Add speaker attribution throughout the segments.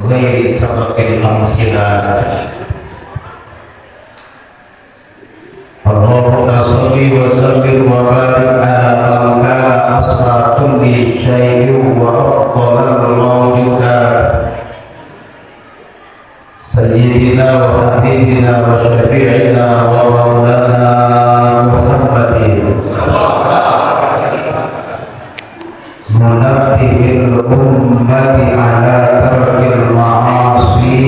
Speaker 1: غير سبق المنصلات. اللهم صل وسلم وبارك على من كان أصلى كل شيء وأفضل الموجودات سيدنا وحبيبنا وشفيعنا ومولانا محمد منبه الأمة على ترك المعاصي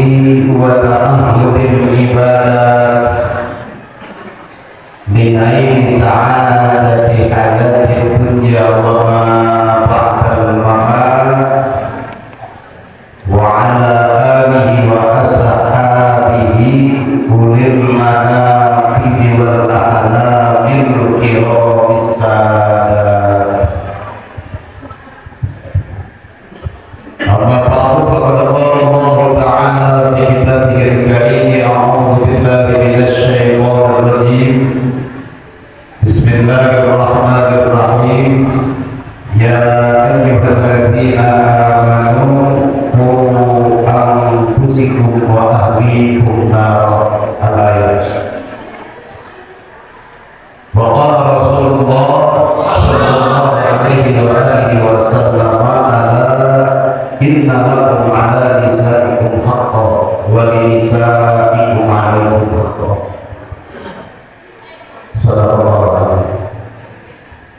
Speaker 1: وتعهد العبادات لنيل سعادة حياة الدنيا وما بعد الممات وعلى آله وأصحابه أولي المناقب والأعلام الكرام السادات. أما بعد فقد قال الله تعالى في كتابه الكريم: أعوذ بالله من الشيطان الرجيم. بسم الله الرحمن الرحيم. يا أيها الذين آمنوا قوا أنفسكم وأهليكم نارا. الآية. وقال رسول الله صلى الله عليه وآله وسلم: إن لكم على نسائكم حقا ولنسائكم عليكم حقا. صدق الله العظيم.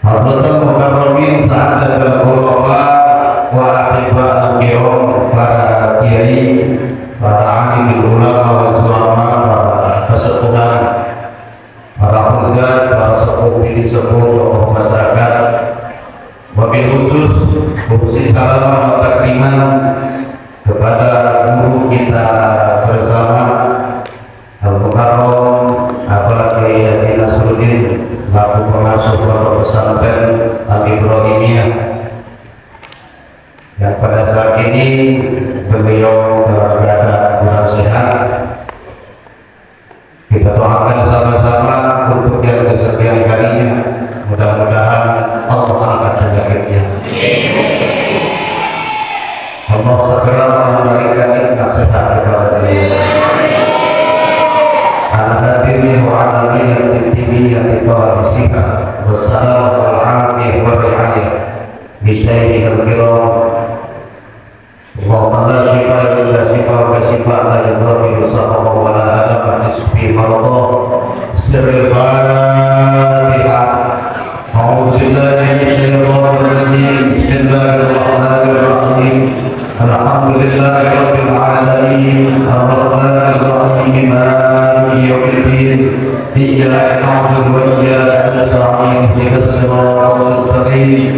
Speaker 1: Hadratul mukarramin sa'adatul ulama wa ahibbatul kiram, para kiai, para alim ulama wa ulama, para pesepuhan, para ustaz, para sepuh ini sepuh tokoh masyarakat. Wabil khusus salam dan takriman kepada guru kita bersama Al-Mukarram Bapak Kiai Haji Nasruddin selaku pengasuh pondok pesantren Al-Ibrahimiyah, yang pada saat ini beliau dalam keadaan kurang sehat. Kita doakan sama-sama untuk yang kesekian kalinya, mudah-mudahan Allah angkat penyakitnya. Allah segera memberikan nikmat sehat kepada beliau. Al-Hadiri wa alamiyyah tibiyah titarisika wassalam wal-afiyah wa ri'ayah bisyaih al-kiram. Allahumma la shifa illa shifa wa shifa la yudhari sahaba wa la alama nisbi maradah. Sirril Fatihah. أعوذ بالله من الشيطان الرجيم. بسم الله الرحمن الرحيم. الحمد لله رب العالمين الرحمن الرحيم مالك يوم الدين إياك نعبد وإياك نستعين اهدنا الصراط المستقيم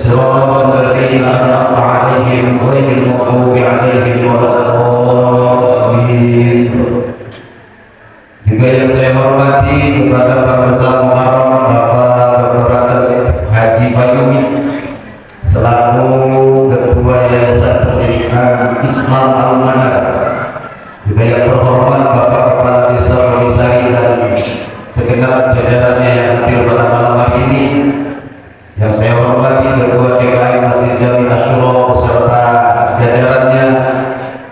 Speaker 1: صراط الذين أنعمت عليهم غير المغضوب عليهم ولا الضالين. Juga yang saya hormati kepada pemirsa Muharram Bapak Haji Bayumi selaku Ketua Yayasan Pendidikan Islam Al-Manar, juga yang terhormat Bapak Kepala Desa Wolisari dan segenap jajarannya yang hadir pada malam hari ini, yang saya hormati Ketua DKI Masjid Jami Asyura beserta jajarannya,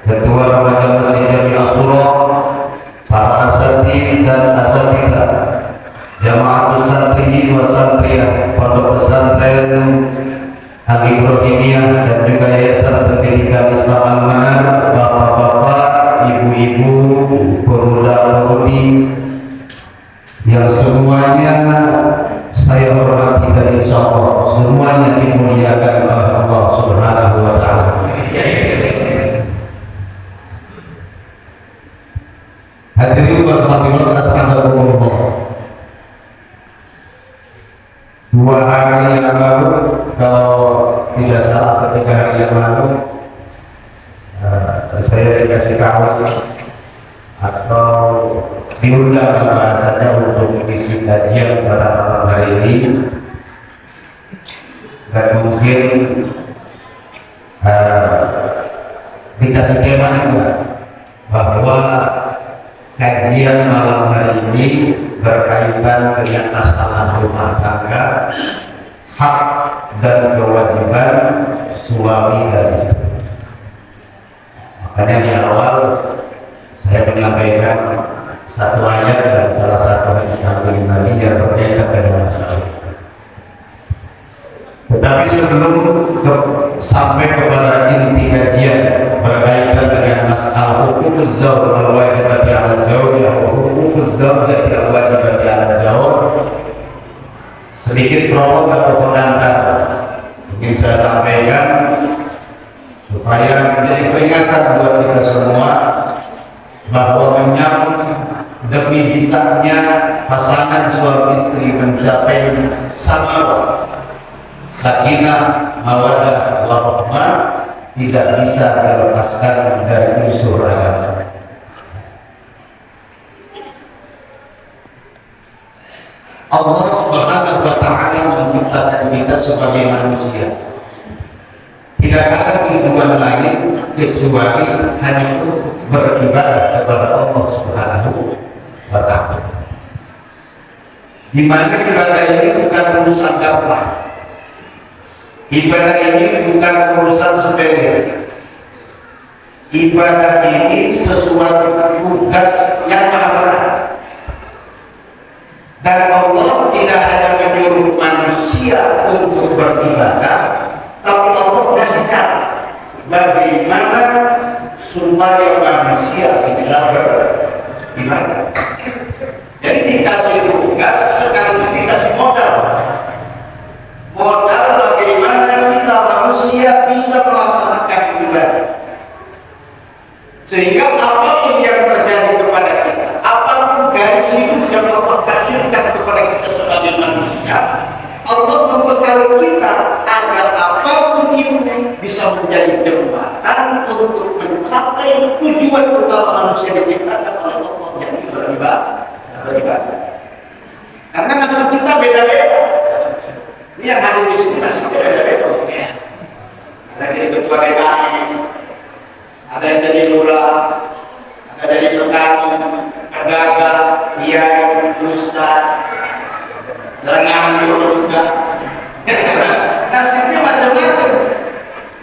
Speaker 1: Ketua Remaja Masjid Jami Asyura, para asatidz dan asatidzah, jamaah pesantren wa santriyah pondok pesantren Al-Ibrahimiyah dan juga Yayasan Pendidikan Islam Al-Manar, bapak-bapak, ibu-ibu, pemuda-pemudi yang semuanya saya hormati dan insya Allah semuanya dimuliakan oleh Allah Subhanahu wa Ta'ala. Hadirin wa hadirat astagfirullah. 2 hari yang lalu, kalau tidak salah 3 hari yang lalu, saya dikasih kawan atau diundang bahasanya untuk mengisi kajian pada malam hari ini, dan mungkin dikasih tema juga bahwa kajian malam hari ini berkaitan dengan masalah rumah tangga, hak dan kewajiban suami dan istri. Makanya di awal saya menyampaikan satu ayat dan salah satu hadis Nabi yang berkaitan dengan masalah itu. Tetapi sebelum sampai kepada inti kajian berkaitan dengan masalah hukum zawj al-wajibati 'ala al-zawj atau hukum zawjati al-wajibati 'ala al-zawj, sedikit prolog atau pengantar ingin saya sampaikan supaya menjadi peringatan buat kita semua bahwa menyambut demi bisanya pasangan suami istri mencapai sama sakinah, mawaddah, warahmah tidak bisa dilepaskan dari unsur agama. Allah Subhanahu wa Ta'ala menciptakan kita sebagai manusia. Tidak ada tujuan lain kecuali hanya untuk beribadah kepada Allah Subhanahu wa Ta'ala. Di mana ibadah ini bukan urusan gampang. Ibadah ini bukan urusan sepele. Ibadah ini sesuatu tugas yang maha berat. Dan Allah tidak hanya menyuruh manusia untuk beribadah, tapi Allah kasih cara bagaimana supaya manusia bisa beribadah. Jadi dikasih tugas sekaligus dikasih modal. Modal bagaimana kita manusia bisa melaksanakan ibadah. Sehingga apapun yang terjadi kepada kita, apapun garis hidup yang Allah takdirkan kepada kita sebagai manusia, Allah membekali kita agar apapun itu bisa menjadi jembatan untuk mencapai tujuan utama manusia diciptakan oleh Allah yang beribadah. Karena nasib kita beda-beda. Ini yang hadir di sini nasib beda-beda. Ada yang jadi ketua DKI, ada yang jadi lurah, ada yang jadi petani, pedagang, kiai, ustaz, dan nganggur juga. Nasibnya macam-macam.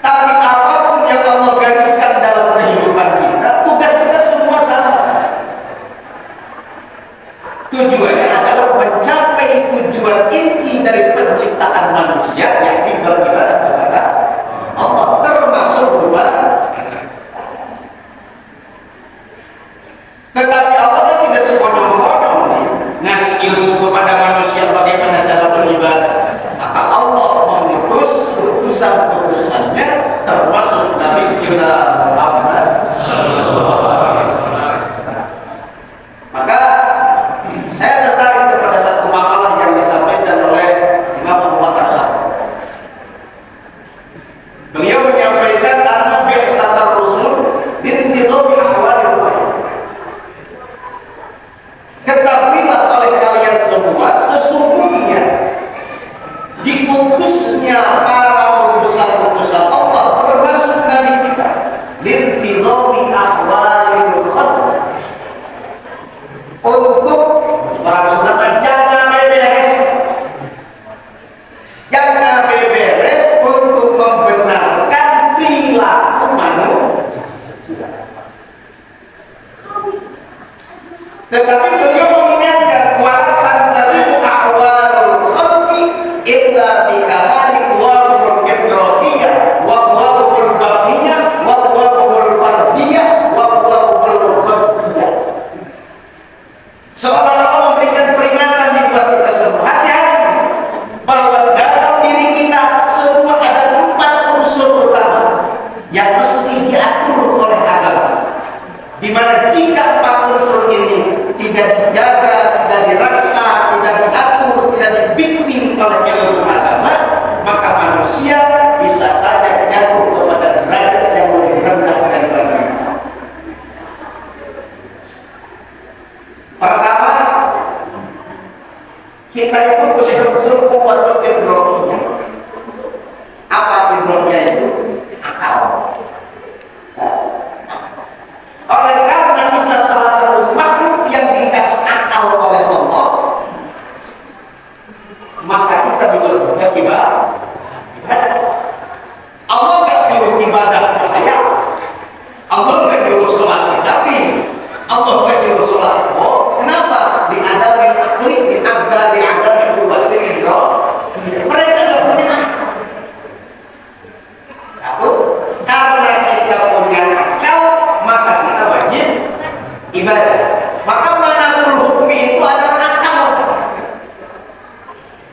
Speaker 1: Tapi apapun yang Allah gariskan dalam kehidupan kita, tugas kita semua sama. Tujuannya adalah mencapai tujuan inti dari penciptaan manusia, yakni beribadah kepada Allah, termasuk beribadah. Tetapi Allah kan tidak sembarangan ngasih ilmu kepada manusia bagaimana cara beribadah. Maka Allah mengutus utusan-utusannya termasuk Nabi kita Muhammad. Maka saya tertarik kepada satu makalah yang disampaikan oleh Imam Abu Bakar Shah. Beliau menyampaikan anna bi'satar rusul bintidhabi ahwalil khalq. Ketahuilah oleh kalian semua sesungguhnya diutusnya para utusan-utusan Allah termasuk Nabi kita lintidhabi ahwalil khalq, untuk orang Sunda jangan beberes untuk membenarkan perilaku manusia. Tetapi beliau mengingatkan kuatan dari ahwalul khalqi illa bi kamali qawlul idraqiyah wa qawlul batniyah wa qawlul fardiyah wa qawlul qaddiyah. Seolah-olah memberikan peringatan di buat kita semua, hati-hati bahwa dalam diri kita semua ada 4 unsur utama yang mesti diatur oleh agama, di mana jika 4 unsur ini tidak dijaga, tidak diraksa, tidak diatur, tidak dibimbing oleh ilmu agama, maka manusia bisa saja jatuh kepada derajat yang lebih rendah daripada kita. Pertama, kita itu punya unsur kuwatul idrokiyah. Apa idrokiyah itu? Akal. Oleh karena kita
Speaker 2: Rasul kan nyuruh sholat, tapi Allah kan nyuruh sholat. Oh, kenapa? Di adami akli, di adami kuwati idrak. Mereka nggak punya akal. Satu, karena kita punya akal, maka kita wajib ibadah. Maka manakul hukmi itu adalah akal.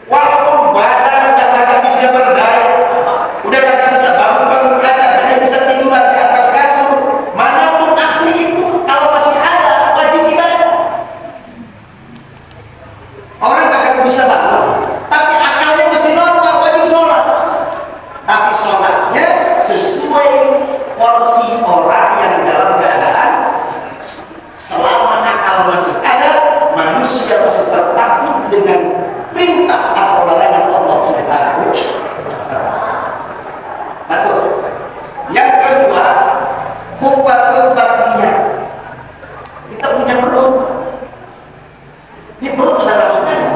Speaker 2: Walaupun badan udah kagak bisa berdaya, udah kagak bisa bangun atas, hanya bisa tiduran di atas kasur, manapun akli itu kalau masih ada wajib ibadah. Orang kagak bisa bangun, tapi akalnya masih normal, wajib sholat. Tapi sholatnya sesuai porsi orang yang dalam keadaan selama akal masih ada, manusia masih tertakluk dengan perintah atau larangan Allah Subhanahu wa ta'ala. Satu. Yang kedua, kuwatul batniyah. Kita punya perut. Di perut ada nafsunya.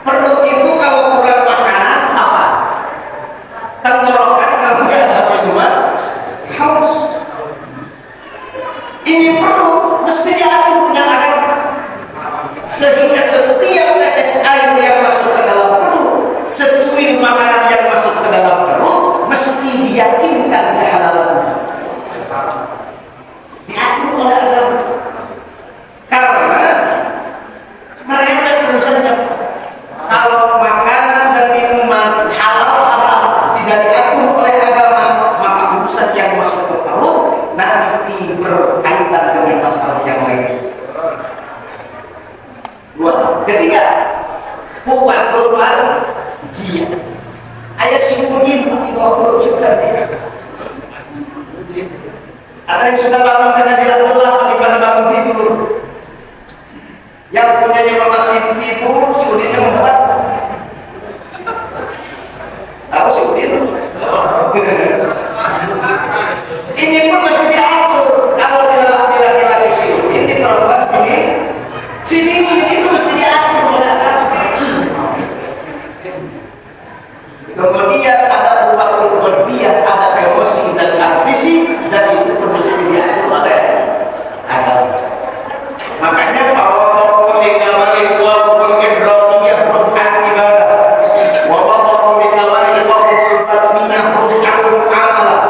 Speaker 2: Perut itu kalau kurang makanan apa? Tenggorokan kalau nggak ada minuman haus. Ini perut mesti diatur dengan air, sehingga setiap tetes air yang masuk ke dalam perut, secuil makanan yang masuk ke dalam perut, mesti diyakinkan kehalalannya. Diatur oleh agama. Karena mereka urusannya kalau makanan dan minuman halal haram tidak diatur oleh agama, maka urusan yang masuk ke perut nanti berkaitan dengan masalah yang lain. Dua. Ketiga, kuwatul farjiyah. Ayat simulin pasti bawa perut sudah. Ada yang sudah bangun karena dia lelah daripada bangun tidur. Yang punya nyawa masih tidur, si Udinnya membuat. Tahu si Udin? Ini pun mesti diatur. Kalau tidak lagi si Udin diterobos sini itu mesti diatur oleh agama. Kemudian ada kuwatul qalbiyah, ada emosi dan ambisi, dan itu pun mesti diatur oleh agama. Makanya bahwa kita balik wa qul idrakiyah bukan ibadah. Wa qul kita balik wa qul batniyah bukan muamalah.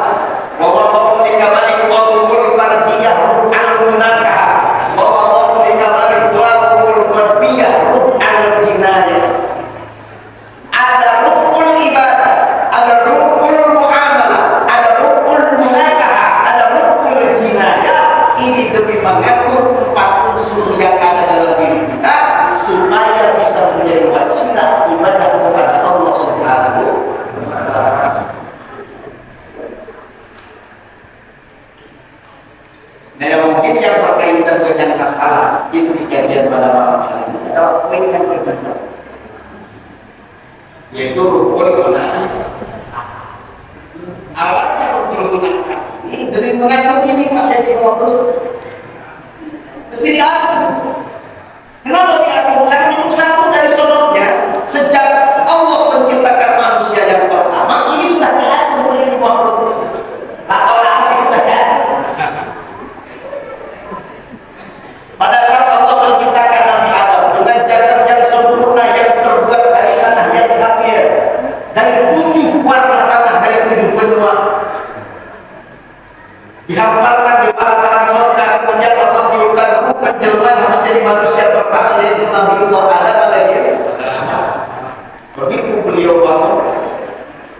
Speaker 2: Wa qul kita balik wa qul fardiyah bukan munakah. Wa qul kita balik wa qul batniyah bukan jinayah. Ada rukun ibadah, ada rukun muamalah, ada rukun munakah, ada rukun jinayah. Ini demi mengatur empat unsur yang ada dalam diri kita supaya bisa menjadi wasilah ibadah kepada Allah Subhanahu wa ta'ala. Nah, mungkin yang berkaitan dengan masalah itu kejadian pada malam hari ini adalah poin yang kedua, yaitu rukun gunaan. Awalnya rukun gunaan ini demi mengatur ini Pak yang dibawa perut mesti diatur. Kenapa diatur? Karena memang satu dari sononya sejak Allah menciptakan manusia yang pertama ini sudah diatur oleh dibawa perut. Atau lama itu sudah diatur. Pada saat Allah menciptakan Nabi Adam dengan jasad yang sempurna yang terbuat dari tanah yang kafir, dari 7 warna tanah, dari 7 benua, dihamparkan di antara surga, kemudian Allah tiupkan ruh penjelmaan menjadi manusia pertama, yaitu Nabi Adam alaihissalam. Begitu beliau bangun,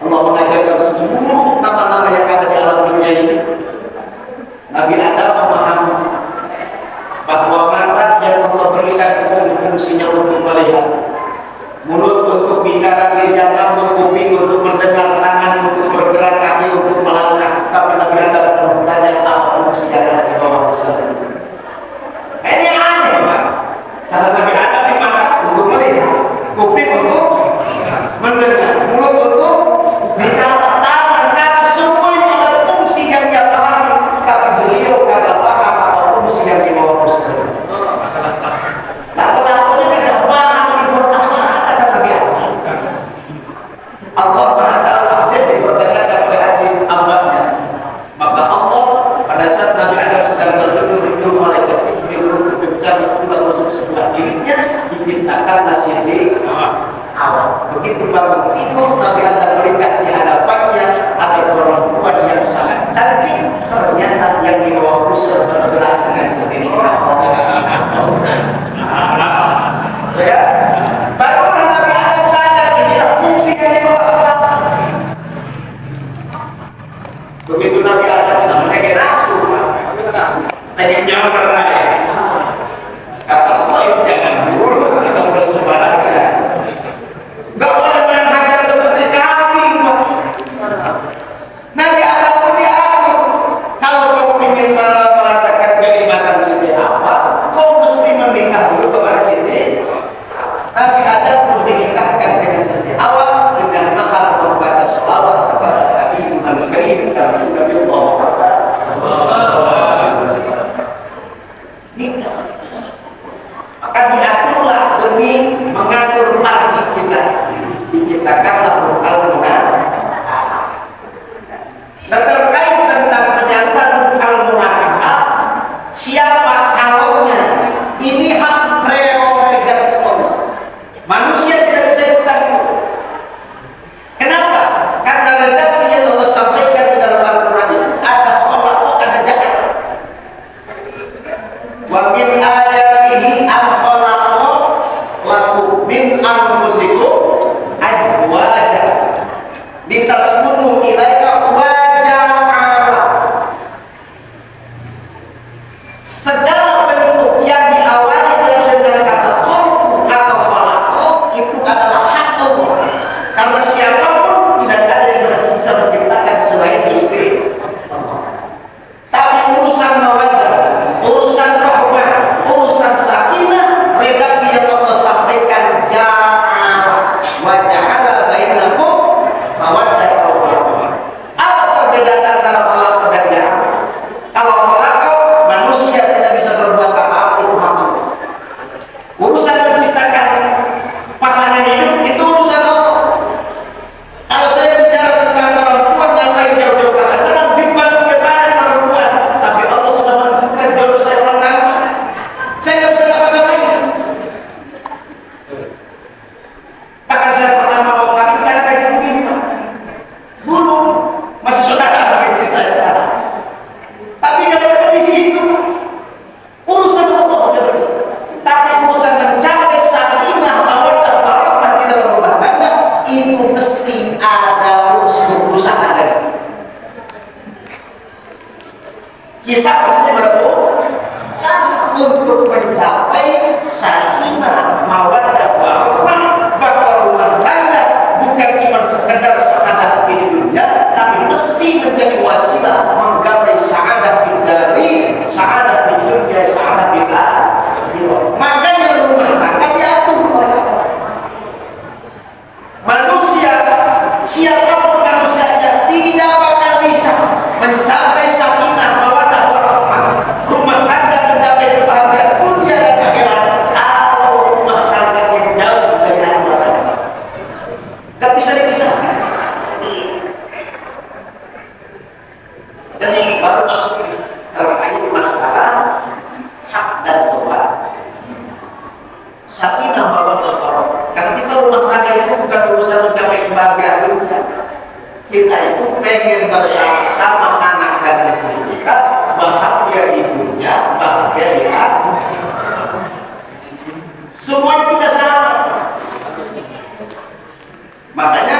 Speaker 2: Allah mengajarkan seluruh nama-nama yang ada di alam dunia ini. Nabi Adam memahami bahwa mata yang Allah berikan itu fungsinya untuk melihat, mulut untuk bicara, lidah rambut, kuping untuk mendengar, tangan untuk bergerak, kaki untuk melangkah. Tapi Nabi Adam bertanya apa fungsi yang ada di bawah sana. Ini aneh, Pak. Kata Nabi Adam, mata untuk melihat, kuping untuk mendengar, yang di bawah pusat bergerak dengan sendirinya. Ya, baru orang Nabi Adam sadar inilah fungsi dari bawah pusat. Begitu Nabi Adam namanya kayak nafsu, pengen jauh berlari. Kata Allah itu jangan dulu, jangan bersebarangan. Gak boleh main hajar seperti kambing, Pak. Nabi Adam pun diatur. Kalau kau ingin merasakan kenikmatan Siti Hawa, kau mesti menikah dulu kepada Siti. Nabi Adam pun dinikahkan dengan Siti Hawa dengan mahar membaca sholawat kepada Nabi Muhammad kami Nabi Allah. Nikah. Maka diaturlah demi mengatur hati kita. Diciptakanlah al-munafik. Nah, terkait tentang penyataan al-munafik, siapa calonnya? Ini hak prerogatif Allah. Manusia tidak bisa ikut campur. Kenapa? Karena redaksi yang Allah sampaikan di dalam Al-Quran itu ada khalaqo, ada ja'al. Wa min ayatihi al-khalaqo lakum min anfusikum azwaja litaskunu ilaika wa ja'ala. Segala bentuk yang diawali dengan kata khalqu atau khalaqo itu adalah hak Allah. Karena siapapun tidak ada yang bisa menciptakan selain Gusti Allah. Tapi urusan mawaddah, urusan rahmah, urusan sakinah, redaksi yang Allah sampaikan ja'ala wa ja'ala bainakum mawaddatan wa rahmah. Apa perbedaan antara khalaqah dan ja'ala? Kalau khalaqah, manusia tidak bisa berbuat apa-apa, itu hak Allah. Urusan menciptakan pasangan hidup itu urusan Allah. Kalau saya bicara tentang perempuan yang lain jauh-jauh kata-kata dibantu kepada perempuan, tapi Allah sudah menentukan jodoh saya orang tanpa. Saya nggak bisa ngapa-ngapain. Bahkan saya pertama mau kawin karena kayak begini, Pak. Dulu masih saudara bagi istri saya sekarang. Tapi dalam kondisi itu urusan Allah jadi. Tapi urusan mencapai sakinah mawaddah warahmah di dalam rumah tangga itu mesti ada urusan ada. Kita mesti berusaha untuk mencapai sakinah mawaddah warahmah bahwa rumah tangga bukan cuma sekedar saadah di dunia, tapi mesti menjadi wasilah menggapai saadah dari saadah di dunia, saadah di akhirat. Makanya rumah tangga diatur oleh Allah. Manusia, siapapun manusianya tidak bakal bisa mencapai sakinah mawaddah warahmah, rumah tangga mencapai kebahagiaan dunia dan akhirat kalau rumah tangga yang jauh dari Allah. Gak bisa dipisahkan. Dan ini baru masuk terkait masalah hak dan taubat. Sakinah mawaddah warahmah. Karena kita rumah tangga itu bukan urusan mencapai kebahagiaan dunia. Kita itu pengen bersama-sama anak dan istri kita bahagia di dunia, bahagia di akhirat. Semuanya tidak sama. Makanya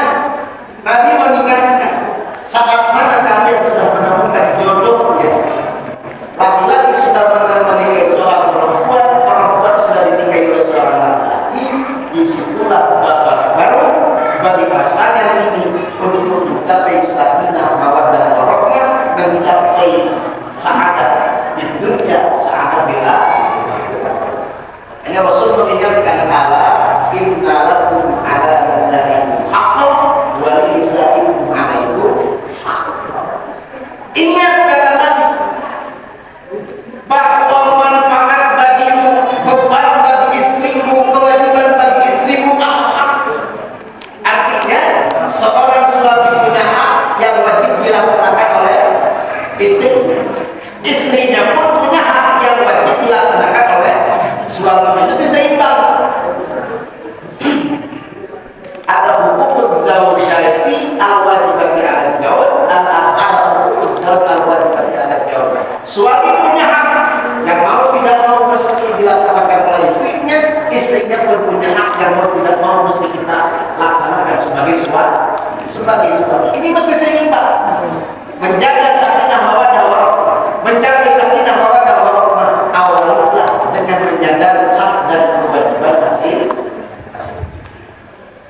Speaker 2: Nabi mengingatkan saat mana kalian sudah menemukan jodohnya, laki-laki sudah menikahi seorang perempuan, perempuan sudah dinikahi oleh seorang laki-laki, disitulah babak baru bagi pasangan ini untuk mencapai sakinah mawaddah warahmah, mencapai sa'adah di dunia, sa'adah di akhirat. Hanya Rasul mengingatkan Allah, inna lakum ala nisaikum haqqan wa li nisaikum alaikum haqqan. Ingat kata Nabi bahwa manfaat bagimu, beban bagi istrimu, kewajiban bagi istrimu hak. Artinya seorang suami punya hak yang wajib dilaksanakan oleh istri. Istrinya pun punya hak yang wajib dilaksanakan oleh suaminya. Itu seimbang. Ada hukum zaujati al-wajibati 'ala al-zawj, ada hukum zawj al-wajibati 'ala al-zawj. menjaga sakinah mawaddah warahmah, menjaga sakinah mawaddah warahmah awalnya dengan menjaga hak dan kewajiban masing-masing.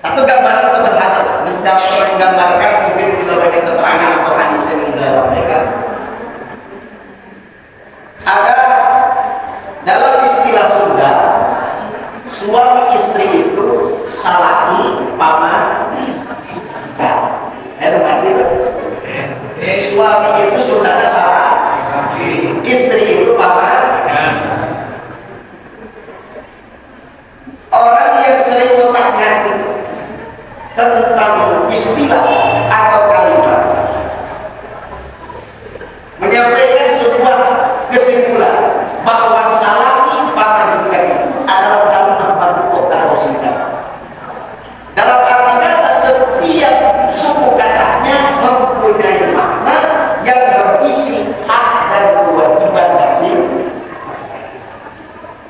Speaker 2: Satu gambaran sederhana mencapai menggambarkan mungkin tidak banyak keterangan atau hadis yang menjelaskan. Ada dalam istilah Sunda, suami istri itu salaki paman kan. Suami itu saudara salah, istri itu paman. Orang yang sering otak-ngatik tentang istilah atau kalimat menyampaikan sebuah kesimpulan bahwa salaki paman itu adalah kalimat baru atau singkat. Dalam arti kata setiap suku katanya mempunyai makna yang berisi hak dan kewajiban masing.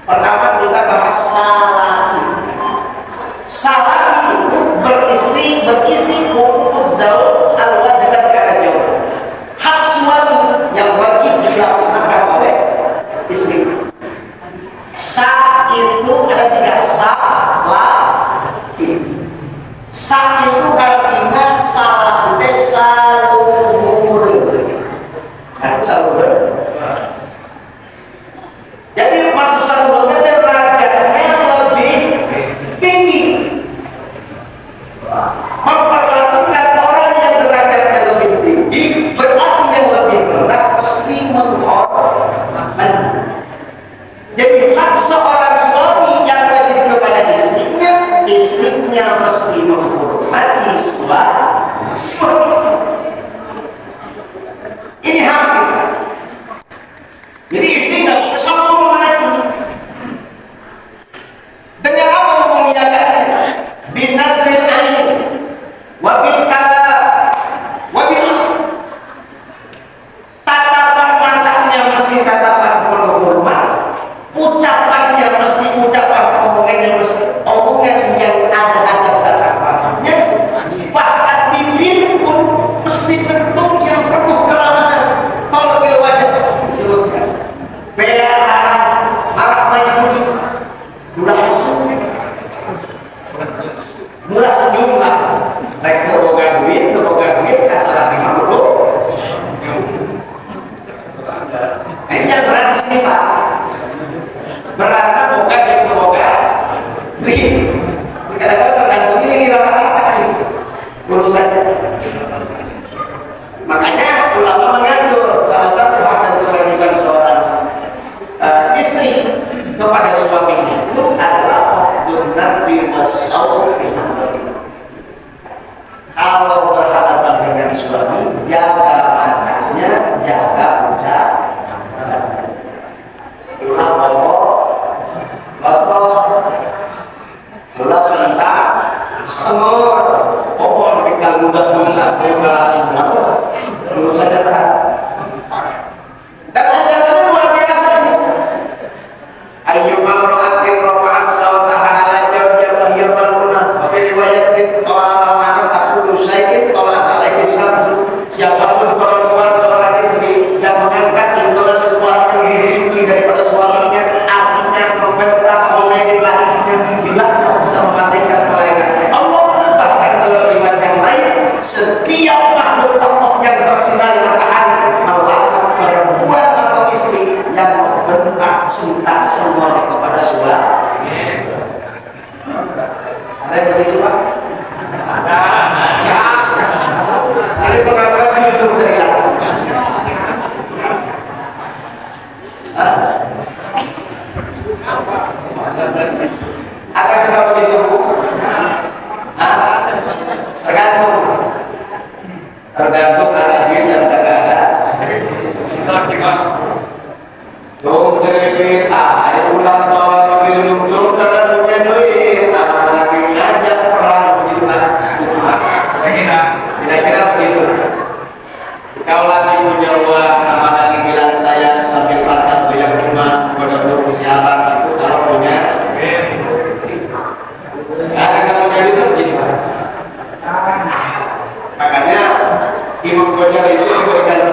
Speaker 2: Pertama kita bahas salaki. Salaki itu berisi hukum zauj al-wajibat ala jauh. Hak suami yang wajib dilaksanakan oleh istri. Sa itu ada tiga salaki. Sa itu artinya salah desa luhur. Saluhur. Jadi maksud saluhur itu derajatnya lebih tinggi. Memperlakukan orang yang derajatnya lebih tinggi berarti yang lebih rendah mesti menghormati. Jadi hak seorang suami yang wajib kepada istrinya, istrinya mesti menghormati suami. Ini hak. Jadi istri nggak bisa ngomong lagi. Dengan apa memuliakan? Binadril ain, wabil kala, wabil tatapan matanya mesti tatapan penuh hormat, ucapannya mesti ucapan omongannya mesti omongan yang ada tatapannya, bahkan bibir pun mesti bentuk yang penuh keramahan. Kalau dia wajib disebutkan bea marah mayuni murah senyum, murah senyum lah. Rek boga duit asal lima dulu. Ini yang berat di sini Pak. Beratnya boga dan boga duit. Kadang-kadang tergantung ini rata-rata urusannya. Makanya ulama mengatur salah satu hak dan kewajiban seorang istri kepada suaminya itu adalah dunar bimasawir. Kalau berhadapan dengan suami, jaga matanya, jaga ucapan. Ulah ulah cinta, semur, pokok tinggal mudah-mudah, menurut saya berat. Dan ajarannya luar biasa. Ayyuma mar'atin rafa'at sawtaha ala zawjiha wa hiya mal'unah. Wa fi riwayatin qala taqulu syai'in qalat alaihi samsu. Siapapun perempuan seorang istri yang mengangkat intonasi suara yang lebih tinggi daripada suaminya, artinya membentak mengejek lakinya, dilaknat sama malaikat Allah. Bahkan dalam riwayat yang lain, setiap makhluk Allah yang tersinari matahari melaknat perempuan atau istri yang membentak cinta semua kepada suami. Ada yang begitu Pak? Ada. Ya. Ini pengakuan hidup dari aku. Ada sudah begitu Bu? Tergantung ada duit dan tidak ada. Dong terlebih ada ulang tahun lebih muncul karena punya duit, apalagi ngajak perang begitu lah. Kira-kira begitu. Kalau lagi punya uang, apalagi bilang saya sambil patah goyang rumah, pada siapa itu kalau punya. Kalau punya itu begitu. Makanya Imam Ghazali itu memberikan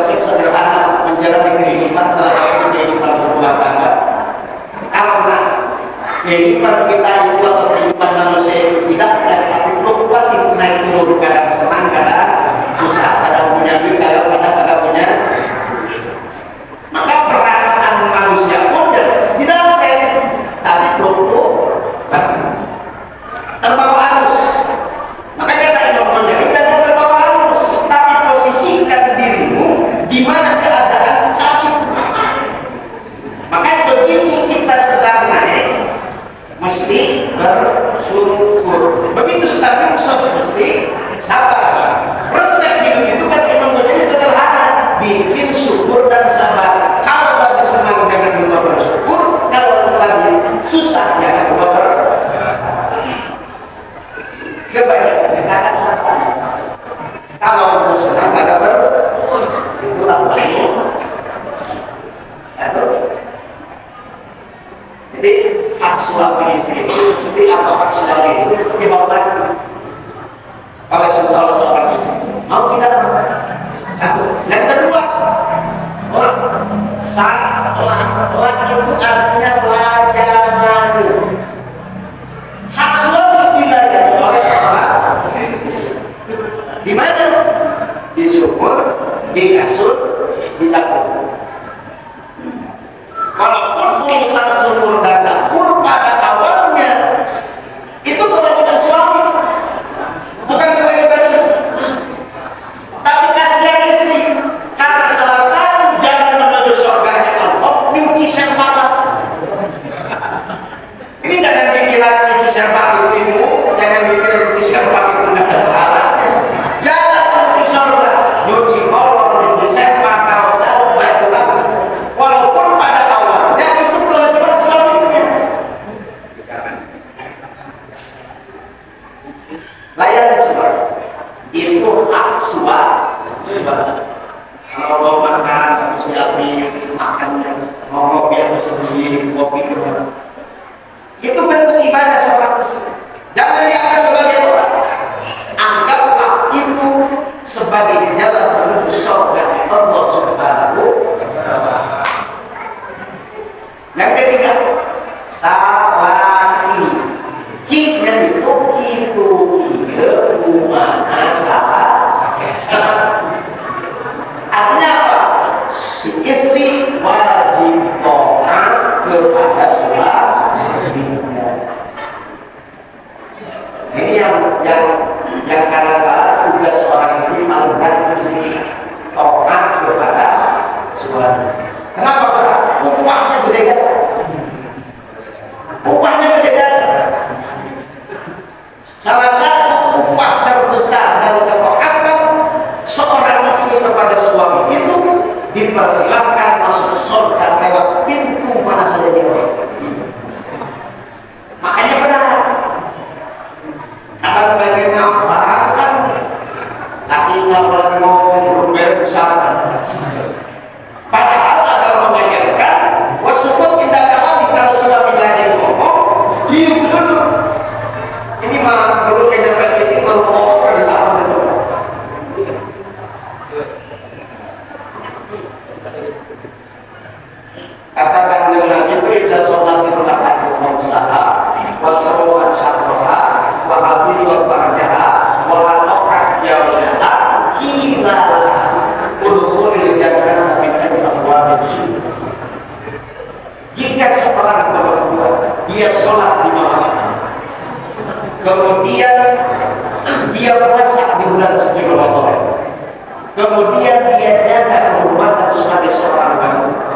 Speaker 2: Lak itu artinya layani. Hak suami dilayani oleh seorang istri. Di mana? Di sumur, di kasur, di dapur. Walaupun urusan sumur dan dapur pada awalnya itu kewajiban suami, bukan kewajiban istri. Tapi kasihan istri, karena salah satu jalan menuju surganya Allah nyuci serba. Ini jangan dikira nyuci serba itu ilmu, jangan dikira nyuci serba itu tidak ada pahala. Jalan menuju surga, nyuci kolor, nyuci serba, kaos dalam, baju lagi. Walaupun pada awalnya itu kewajiban suami. Layani suami itu hak suami. Kalau mau makan sudah makannya, mau kopi harus beli kopi dulu. Itu bentuk ibadah seorang istri. Jangan dianggap sebagai orang. Anggaplah itu sebagai jalan menuju surga Allah Subhanahu wa Ta'ala. Yang ketiga, salaki. Kitnya itu kitu kieu kumana salah. Artinya apa? Si istri wajib taat kepada suaminya. Ini yang kadang-kadang tugas seorang istri paling berat di sini, taat kepada suami. Kenapa berat? Upahnya gede jasa. Upahnya gede jasa. Salah satu upah terbesar dari ketaatan seorang istri kepada suami itu dipersilahkan masuk surga lewat pintu mana saja dia mau. Makanya berat. Kadang bagian ngapain kan lakinya berarti ngomong berbeda besar. Padahal agama mengajarkan wasukut tidak kalah kalau sudah menjadi ngomong diam dulu. Ini mah dulu kehidupan ini baru ngomong dari sama dulu. Katakan dengan itu kita sholat di belakang usaha, wasrowan syarroha, wahafi wa farjaha, wahatokat jawzaha, kila udhulil jannah min abwabil syurga. Jika seorang perempuan dia sholat di malam, kemudian dia puasa di bulan suci Ramadan, kemudian dia jaga kehormatan sebagai seorang wanita,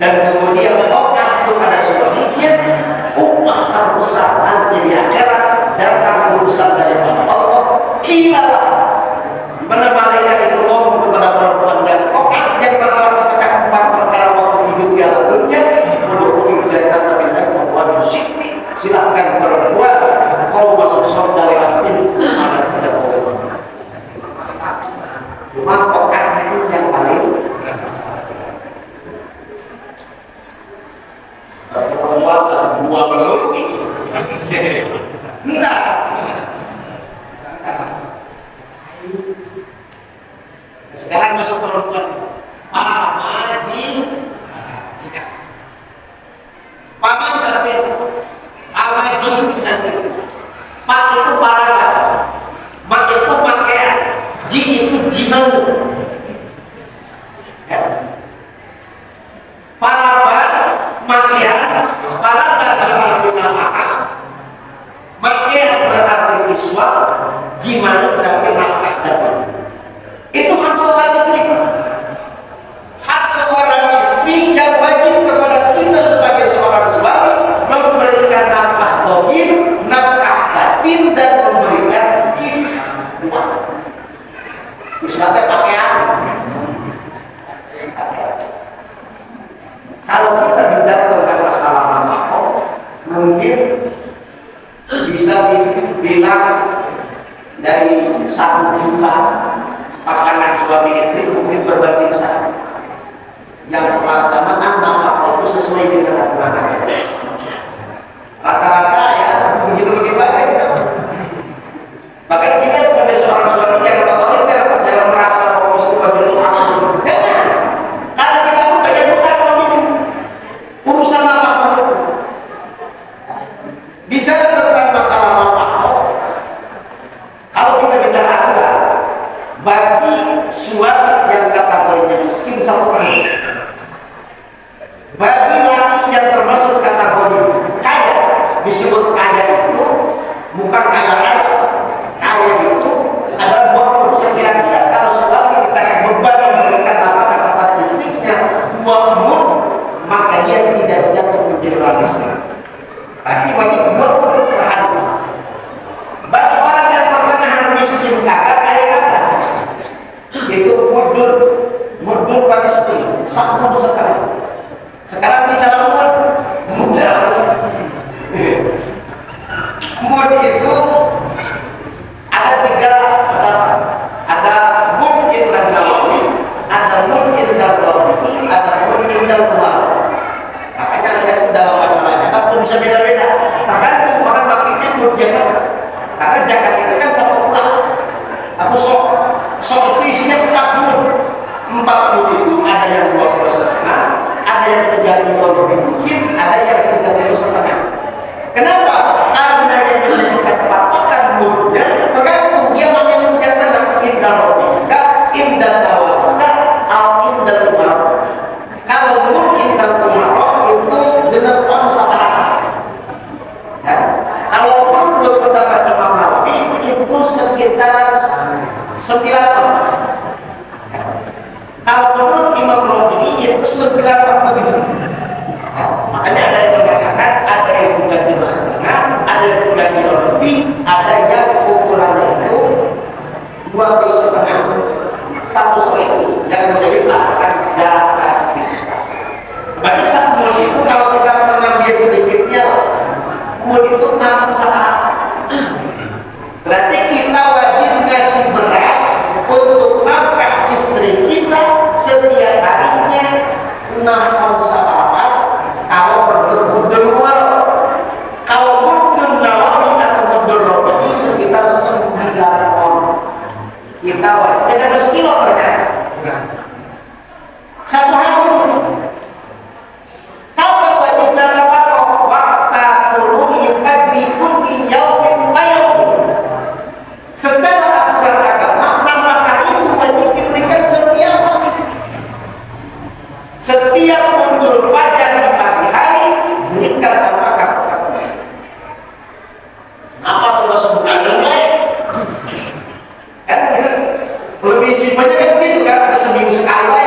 Speaker 2: dan kemudian taat kepada suaminya, upah terbesar nanti di akhirat datang urusan dari Allah. Kilalah mana malaikat itu ngomong kepada perempuan dan taat yang melaksanakan 4 perkara waktu hidup di alam dunia, menurut jannah minat membuat syikti. Silakan perempuan, kau masuk surga lewat pintu mana saja kau. Cuma taat itu yang paling. Bagi laki yang termasuk kategori kaya, disebut kaya itu bukan kaya raya. Kaya itu adalah uang sekira-kira kalau suami dikasih beban memberikan nafkah kepada istrinya 2 mun, maka dia tidak jatuh menjadi orang miskin. Tapi wajib 2 mun per hari. Bagi orang yang pertengahan miskin kagak kaya kagak, itu mudun Palestina, sabun sekali. Sekarang bicara mudah mud itu ada 3 ada mud indah nawawi, ada mud indah nawawi, ada mud indah luar. Makanya ada itu dalam masalahnya, tapi bisa beda-beda. Tergantung orang makanya mud yang mana. Karena zakat itu kan satu pulang atau sok itu isinya 4 mud. 4 mud itu ada yang 20,5, ada yang 3 kilo lebih dikit, ada yang 3 kilo setengah. Kenapa? Karena yang menentukan patokan mudnya tergantung dia pakai mud yang mana, indah robika, indah nawalika, atau indah umar. Kalau mud indah umar itu benar onsa arah. Ya. Kalau menurut pendapat Imam Nawawi itu sekitar 9 ton. Kalau menurut Imam Nawawi itu 9 ton lebih. Makanya ada yang mengatakan ada yang 3 kilo setengah, ada yang 3 kilo lebih, ada yang ukurannya itu 2 kilo setengah. Satu itu yang menjadi patokan zakat. Bagi satu mud itu kalau kita mengambil sedikitnya, mud itu 6 saat. Berarti kita wajib ngasih beras untuk nafkah istri kita setiap harinya 6 onsa papat. Kalau berdua mudun luar, kalau mudun nawawi atau mudun robi sekitar 9 on. Kita wajib ada sekilo ternyata. Satu hari kapan wajib nafkah? Waktu tulu'i fajri kulli yaumin bayum. Secara aturan agama, nafkah itu wajib diberikan setiap muncul fajar di pagi hari, berikan nafkah kepada istri. Apa kalau sebulan lain? Kan lebih simpelnya kan gitu kan, seminggu sekali.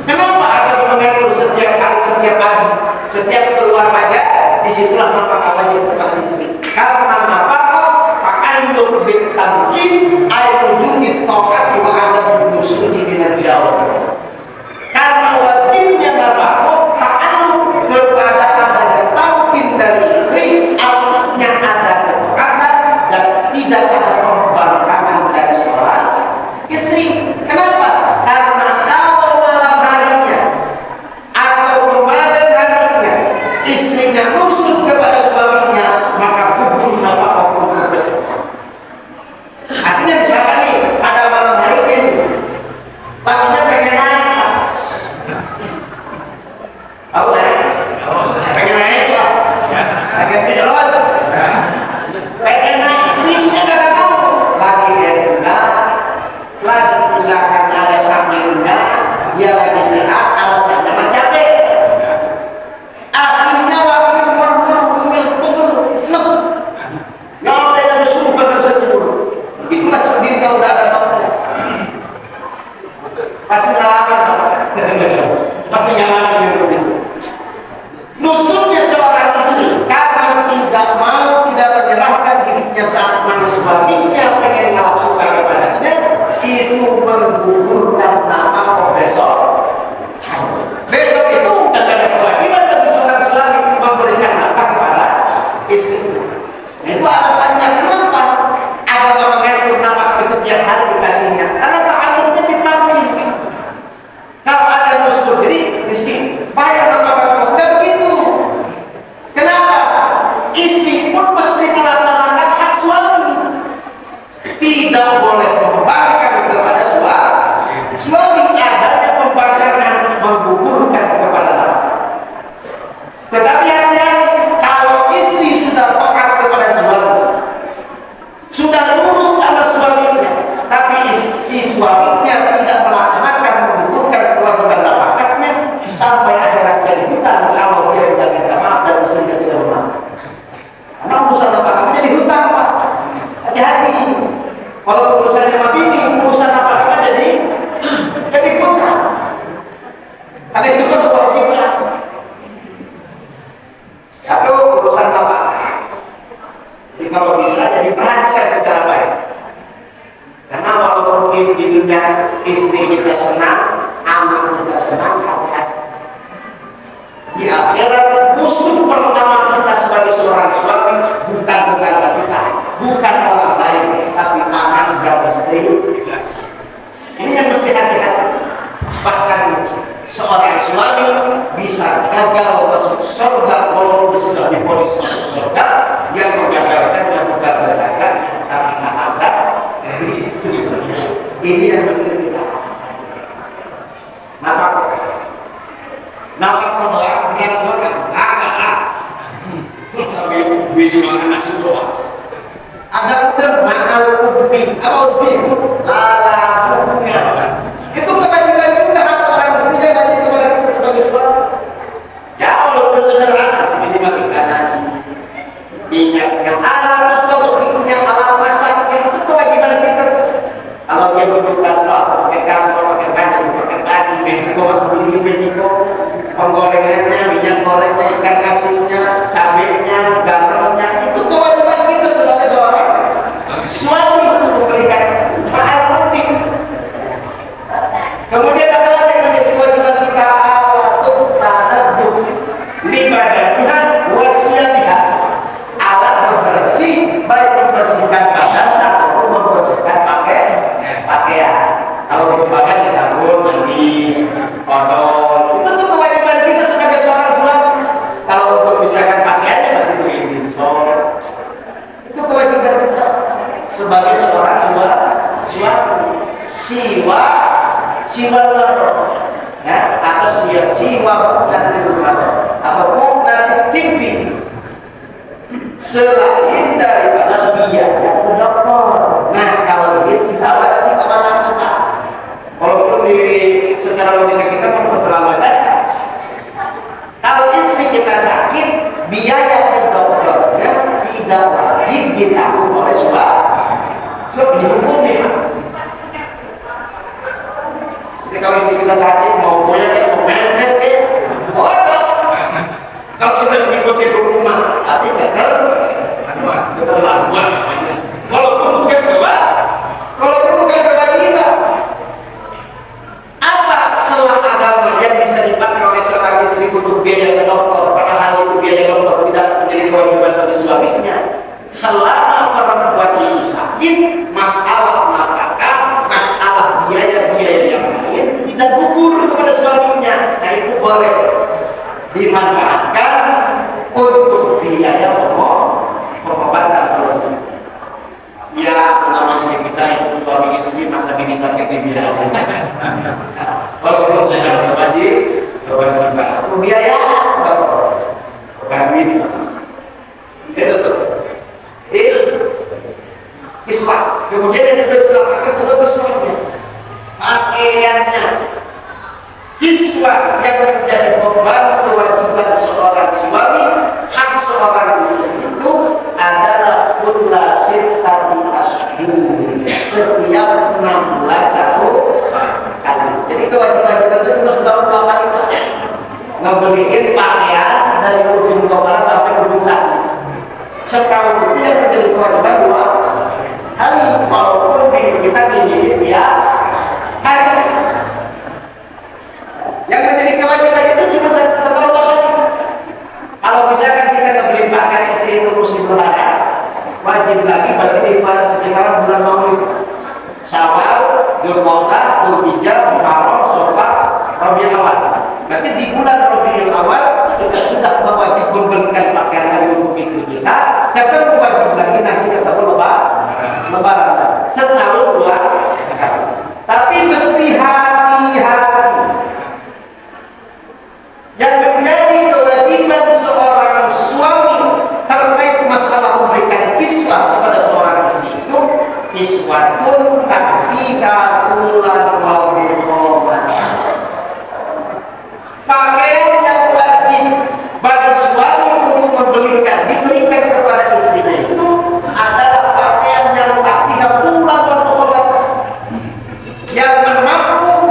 Speaker 2: Kenapa agama mengatur setiap hari, setiap pagi, setiap keluar fajar, disitulah nafkah wajib kepada istri. Karena nafkah untuk bertamkin air wujud tokat juga ada di dusun di bidang jauh. Karena wajibnya nafkah ta'alluq kepada adanya tamkin dari istri, artinya ada ketokatan dan tidak ada pembangkangan dari seorang istri. Kenapa? Karena kalau malam harinya atau kemarin harinya istrinya nusuk kepada suaminya, maka hukum nafkah hukum tersebut. Artinya misalkan nih pada malam hari ini lakinya pengen seorang suami bisa gagal masuk surga walaupun sudah divonis masuk surga. Yang menggagalkan dan menggagalkan karena ada di istri. Ini yang mesti kita nafkah doang beras doang sampai bini makan nasi doang. Ada udah mahal udbi apa udbi lala itu kewajiban juga hak seorang istrinya wajib kepada kita sebagai suami. Ya walaupun sederhana tapi dimakan nasi minyak yang ala atau yang ala masaknya itu kewajiban kita. Kalau dia berbuka atau pakai kasur, pakai baju, pakai baju, beniko, atau beli beniko, penggorengannya, minyak gorengnya, ikan asinnya, cabenya, garamnya, itu kewajiban kita sebagai seorang suami untuk memberikan mahal penting. Kemudian apa lagi yang menjadi kewajiban kita? Alatut tadadduq libadaniha wasiyatiha, alat membersih, baik membersihkan badan ataupun membersihkan pakaian. Kalau berbadan ya sabun, mandi, odol, itu tuh kewajiban kita sebagai seorang suami. Kalau untuk misalkan pakaiannya berarti beliin insol, itu kewajiban kita sebagai seorang suami. Siwa ya, atau siwa nanti rumah atau nanti TV selain daripada biaya ke dokter. Nah kalau dia tidak wajib apa-apa. Walaupun di secara logika kita mau terlalu dasar. Kalau istri kita sakit, biaya ke dokternya tidak wajib ditanggung oleh suami. Sudah dihukum memang. Jadi kalau istri kita sakit, mau goyang ya, mau mencret ya, bodoh. Kalau kita mengikuti hukuman, tapi keterlaluan. Walaupun bukan kewajiban. Apa selah agama yang bisa dipakai oleh seorang istri untuk biaya ke dokter? Padahal itu biaya dokter tidak menjadi kewajiban bagi suaminya. Selama perempuan itu sakit, masalah nafkah, masalah biaya-biaya yang lain tidak gugur kepada suaminya. Nah itu boleh dimanfaatkan untuk biaya pengobatan kalau ya namanya kita itu suami istri masa ini sakit di biaya. Kalau belum ada wajib biaya kami itu tuh kiswah. Kemudian yang kedua akan besarnya pakaiannya. Kiswah yang menjadi beban kewajiban seorang suami, hak seorang istri itu adalah kulla sittati ashhur, setiap 6 bulan 1 kali. Jadi kewajiban kita itu cuma setahun 2 kali saja. Ngebeliin pakaian dari ujung kepala sampai ujung kaki. Setahun itu yang menjadi kewajiban 2 kali. Walaupun kita bini dia hari. Yang menjadi kewajiban itu cuma setahun kali. Kalau misalkan kita ngebeli pakaian istri itu musim lebaran, wajib lagi berarti di sekitar bulan Maulid, Syawal, Dzulqa'dah, Dzulhijjah, Muharram, Syawal, Rabiul Awal. Berarti di bulan Rabiul Awal kita sudah wajib membelikan pakaian dari untuk istri kita. Kita wajib lagi nanti ketemu lebaran. Setahun 2 kali. Tapi mesti hati-hati. Yang menjadi kewajiban seorang suami terkait masalah memberikan kiswah kepada seorang istri itu kiswatun takfihatul wal pakaian yang wajib bagi suami untuk diberikan kepada istrinya itu adalah pakaian yang takfihatul wal yang mampu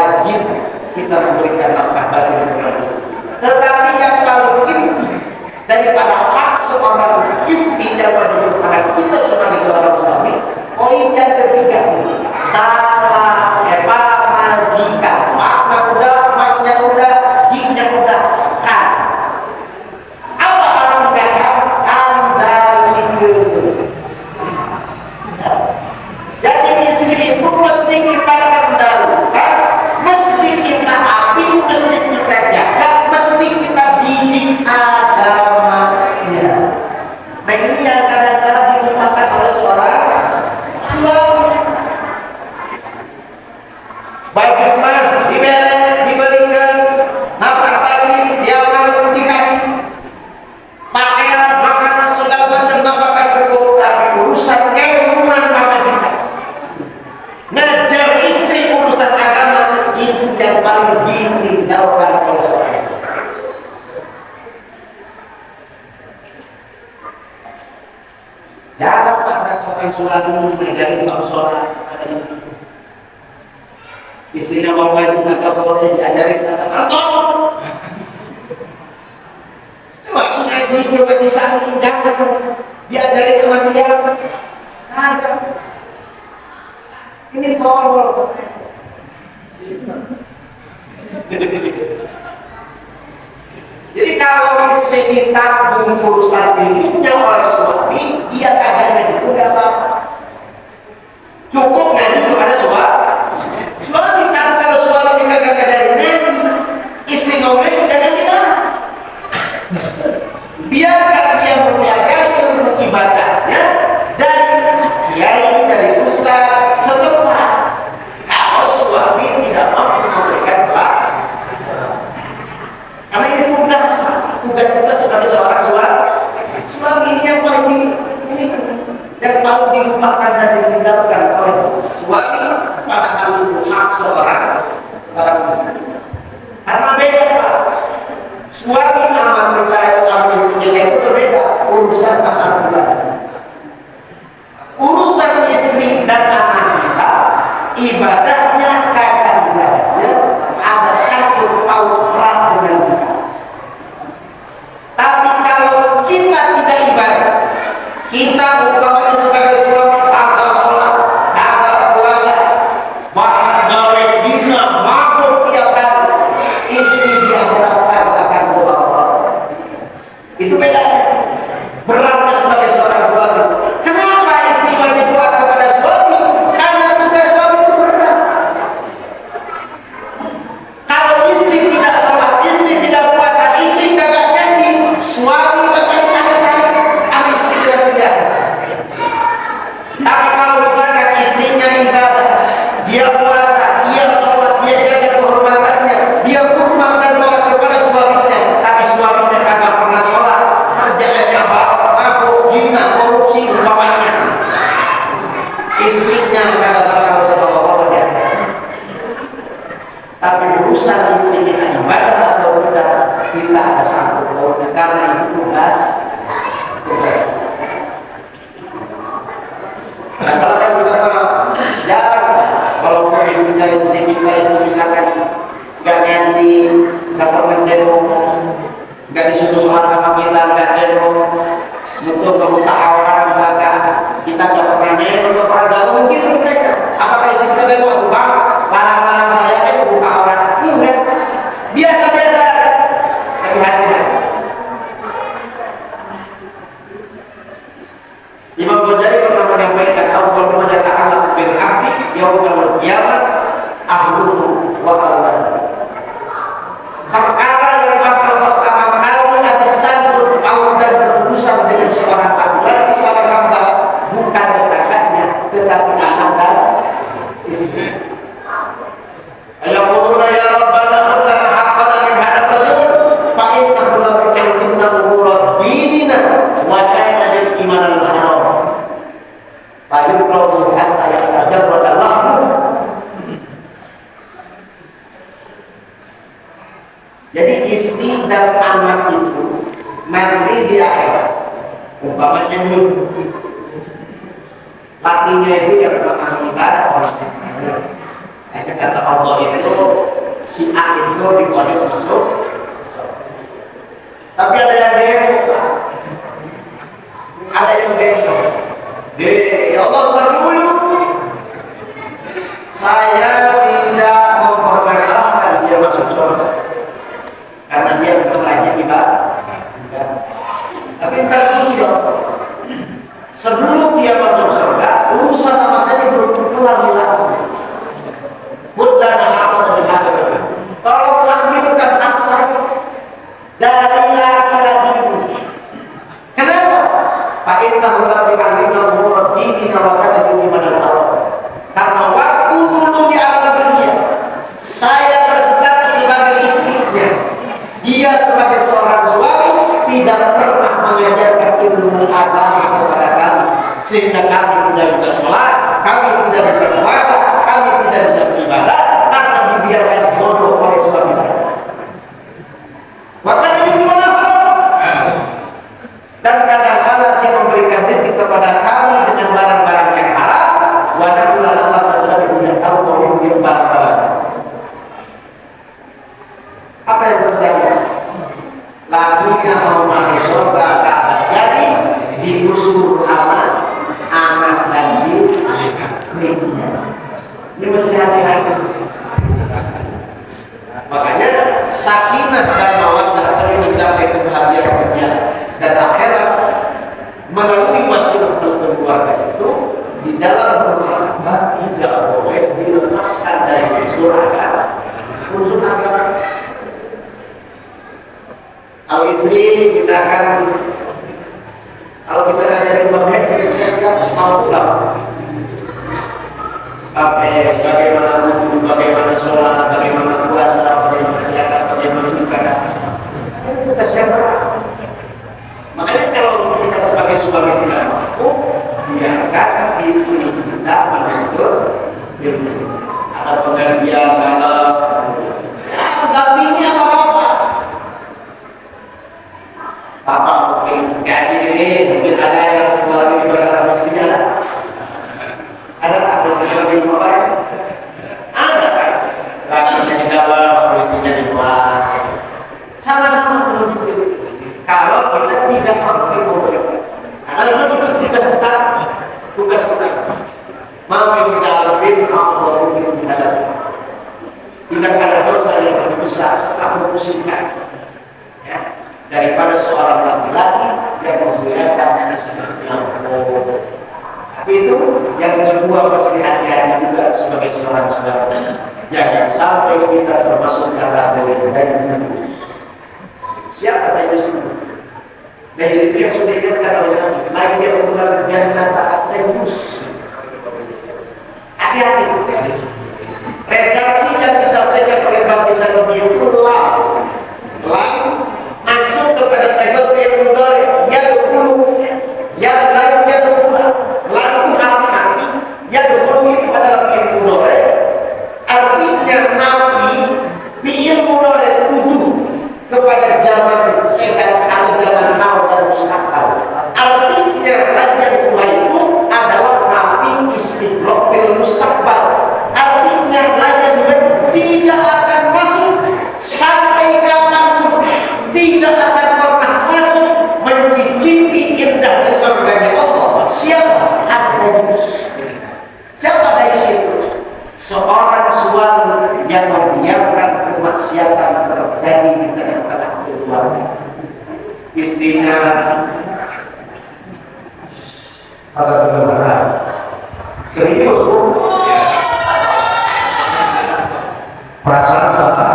Speaker 2: wajib kita memberikan nafkah batin kepada istri. Tetapi yang paling inti daripada hak seorang istri yang wajib kepada kita sebagai seorang suami, poin yang ketiga, salah majikan. Makna udah, maknya udah, jinnya udah, kan. Apa artinya kan? Jadi istri itu mesti kita kendalikan, mesti kita api, mesti kita jaga, mesti kita didik agamanya. Nah ini yang kadang-kadang dilupakan oleh seorang suami. Baik rumah diberikan nafkah bagi tiap malam dikasih pakaian, makanan, segala macam nafkah cukup, tapi urusan rumah maka tidak. Ngajar istri urusan agama itu yang paling ditinggalkan oleh seorang. Jangan pandang seorang suami mengajarin bab sholat pada istri. Istrinya mau ngaji maka boleh diajarin tentang kantor. Coba ngaji coba disangking jangan diajarin sama dia. Ada. Ini tolol. Jadi kalau istri ditanggung urusan dirinya oleh suami, dia kagak ngaji pun gak apa-apa. Cukup ngaji kepada suami. Suami kalau suami kagak ngajarin, istri mau ngaji jangan dilarang. Biarkan dia mempelajari ilmu ibadahnya dari kiai, dari ustaz setempat. Kalau suami tidak mau memberikan pelajaran, karena ini tugas kita sebagai seorang suami ini yang paling dilupakan dan ditinggalkan oleh suami, padahal itu hak seorang istri. Karena beda Pak, suami sama istrinya itu berbeda urusan masalah pribadi. Urusan istri dan anak kita, ibadahnya kagak ibadahnya ada satu paut dengan kita. Tapi kalau kita tidak ibadah, kita umpamanya sebagai suami agak sholat, agak puasa, bahkan gawe zina, mabuk tiap hari, istri dia beratkan akan bawa. Itu beda. Beratnya sebagai seorang suami. Kenapa istri wajib taat kepada suami? Karena tugas suami itu berat. Kalau istri tidak sholat, istri tidak puasa, istri tidak ngaji, suami bakal tarik-tarik sama istri tidak kerja. Tapi kalau misalkan istrinya ibadah, dia puasa, dia sholat, dia jaga kehormatannya, dia hormat dan taat kepada suaminya, tapi suaminya kagak pernah sholat, kerjaannya mabuk, zina, korupsi umpamanya, istrinya kagak bakal bawa-bawa dia. Tapi urusan istri kita ibadah atau tidak, kita ada sangkut pautnya karena itu tugas. Nah kalau kan kita jarang kalau punya istri kita itu misalkan nggak ngaji, nggak pernah demo, nggak disuruh sholat sama kita, nggak demo, untuk membuka aurat misalkan, kita nggak pernah demo untuk orang nggak mungkin kita. Apakah istri kita demo? Aku bang, larang-larang saya itu buka aurat, enggak, biasa-biasa, tapi hati-hati. Imam Ghazali pernah menyampaikan awal menyatakan bil abdi yaumul qiyamah ahluhu wa awwal. Perkara yang bakal pertama kali ada sangkut paut dan berurusan dengan seorang laki-laki, seorang hamba, bukan tetangganya, tetapi anak dan istri. Yaquluna ya Rabbana atina haqqan min hadha rajul fa innahu la yu'minuna dinina wa kana lil imanil haram. Fayukrahu hatta yatajarrada lahmu. Jadi istri dan anak itu nanti di akhirat umpamanya nih lakinya itu yang bakal ibadah orang yang kaya, kata Allah itu si A itu divonis masuk. Tapi ada yang demo, ada yang demo. Ya Allah terdulu, saya tidak mempermasalahkan dia masuk surga karena dia berlanja ibadah. Tapi terdulu, sebelum dia masuk surga, urusan sama saya belum keluar di laut. Budana apa dengan tolong ambilkan aksa dari laki-laki. Kenapa? Pak Inna Hulabi Alimna Umur Dini Nawakata di mana tahu. Karena waktu dulu di alam dunia, saya berstatus sebagai istrinya, dia sebagai seorang suami tidak pernah mengajarkan ilmu agama kepada kami, sehingga kami tidak bisa sholat, kami tidak bisa puasa, kami tidak bisa beribadah karena dibiarkan bodoh oleh suami saya. Maka ini gimana? Dan kadang-kadang dia memberikan rezeki kepada kami dengan barang-barang yang halal. Wadahullah Allah tidak tahu bahwa dia barang-barang. Apa yang terjadi? Lagunya mau masuk surga tak terjadi, digusur anak dan istrinya. Ini mesti hati-hati. Makanya sakinah dan mawaddah dari mencapai kebahagiaan dunia dan akhirat melalui masalah keluarga itu di dalam rumah tangga tidak boleh dilepaskan dari unsur agama. Kalau istri misalkan kalau kita ngajarin bagian kita mau pulang. Bagaimana wudhu, bagaimana sholat, bagaimana puasa, bagaimana zakat, bagaimana ibadah. Itu tugas yang berat. Makanya kalau kita sebagai suami tidak mampu, biarkan istri kita menuntut ilmu. Ada pengajian malam, dampingi apa-apa. Bapak mungkin kasih ini, mungkin ada yang malam ini berkata istrinya. Ada tak bersama di rumah lain? Ada kan? Rakyatnya di dalam, polisinya di luar. Sama-sama menuntut itu. Kalau kita tidak mampu memberikan, karena itu tugas kita, mampu mendalamkan Allah untuk menghadapi. Tidak ada dosa yang lebih besar setelah memposisikan, ya, daripada seorang laki-laki yang menggunakan istrinya. Tapi itu yang kedua mesti hati-hati juga sebagai seorang saudara. Jangan sampai kita termasuk dalam dayus. Siapa dayus itu? Dayus itu yang sudah dikatakan oleh Nabi. Lain dia menggunakan jannah taat dayus. Hati-hati. Redaksi yang disampaikan oleh baginda Nabi itu lam masuk kepada segel yang mudhari yang lainnya terpula. Lalu harapkan yang dahulu itu adalah ilmu dore. Artinya Nabi ilmu dore tujuh kepada zaman sekarang atau zaman now dan mustaqbal. Artinya raja dua itu adalah Nabi istiqlal bil mustaqbal. Artinya raja dua tidak akan masuk sampai kapanpun, tidak akan pernah masuk mencicipi indahnya surganya Allah. Siapa? Dayus. Siapa dayus itu? Seorang suami yang membiarkan kemaksiatan terjadi di tengah-tengah keluarga. Istrinya pada benar-benar serius, Bu. Perasaan apa?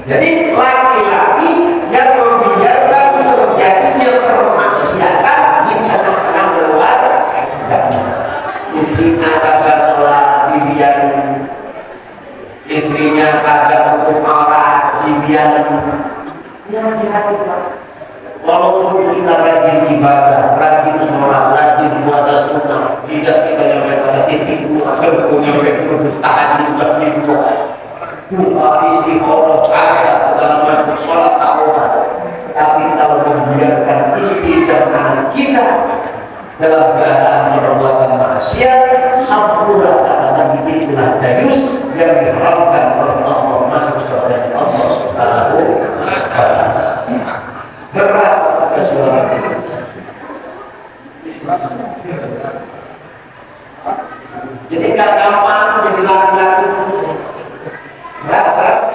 Speaker 2: Jadi laki-laki yang membiarkan terjadinya permaksiatan di tengah-tengah keluarga, istrinya kagak sholat dibiarin, istrinya kagak hukum orang dibiarin. Ya hati-hati Pak. Walaupun kita rajin ibadah, rajin sholat, rajin puasa sunnah, tidak kita nyampe pada titik akan punya perpustakaan juga minggu. Istiqomah, agak segala macam sholat taubat. Tapi kalau membiarkan istri dan anak kita dalam keadaan perbuatan maksiat, hampura kata Nabi itulah dayus yang diharapkan oleh Allah masuk surga Allah Subhanahu wa Ta'ala. Berat kesulitan. Jadi gak gampang jadi laki-laki. Berapa?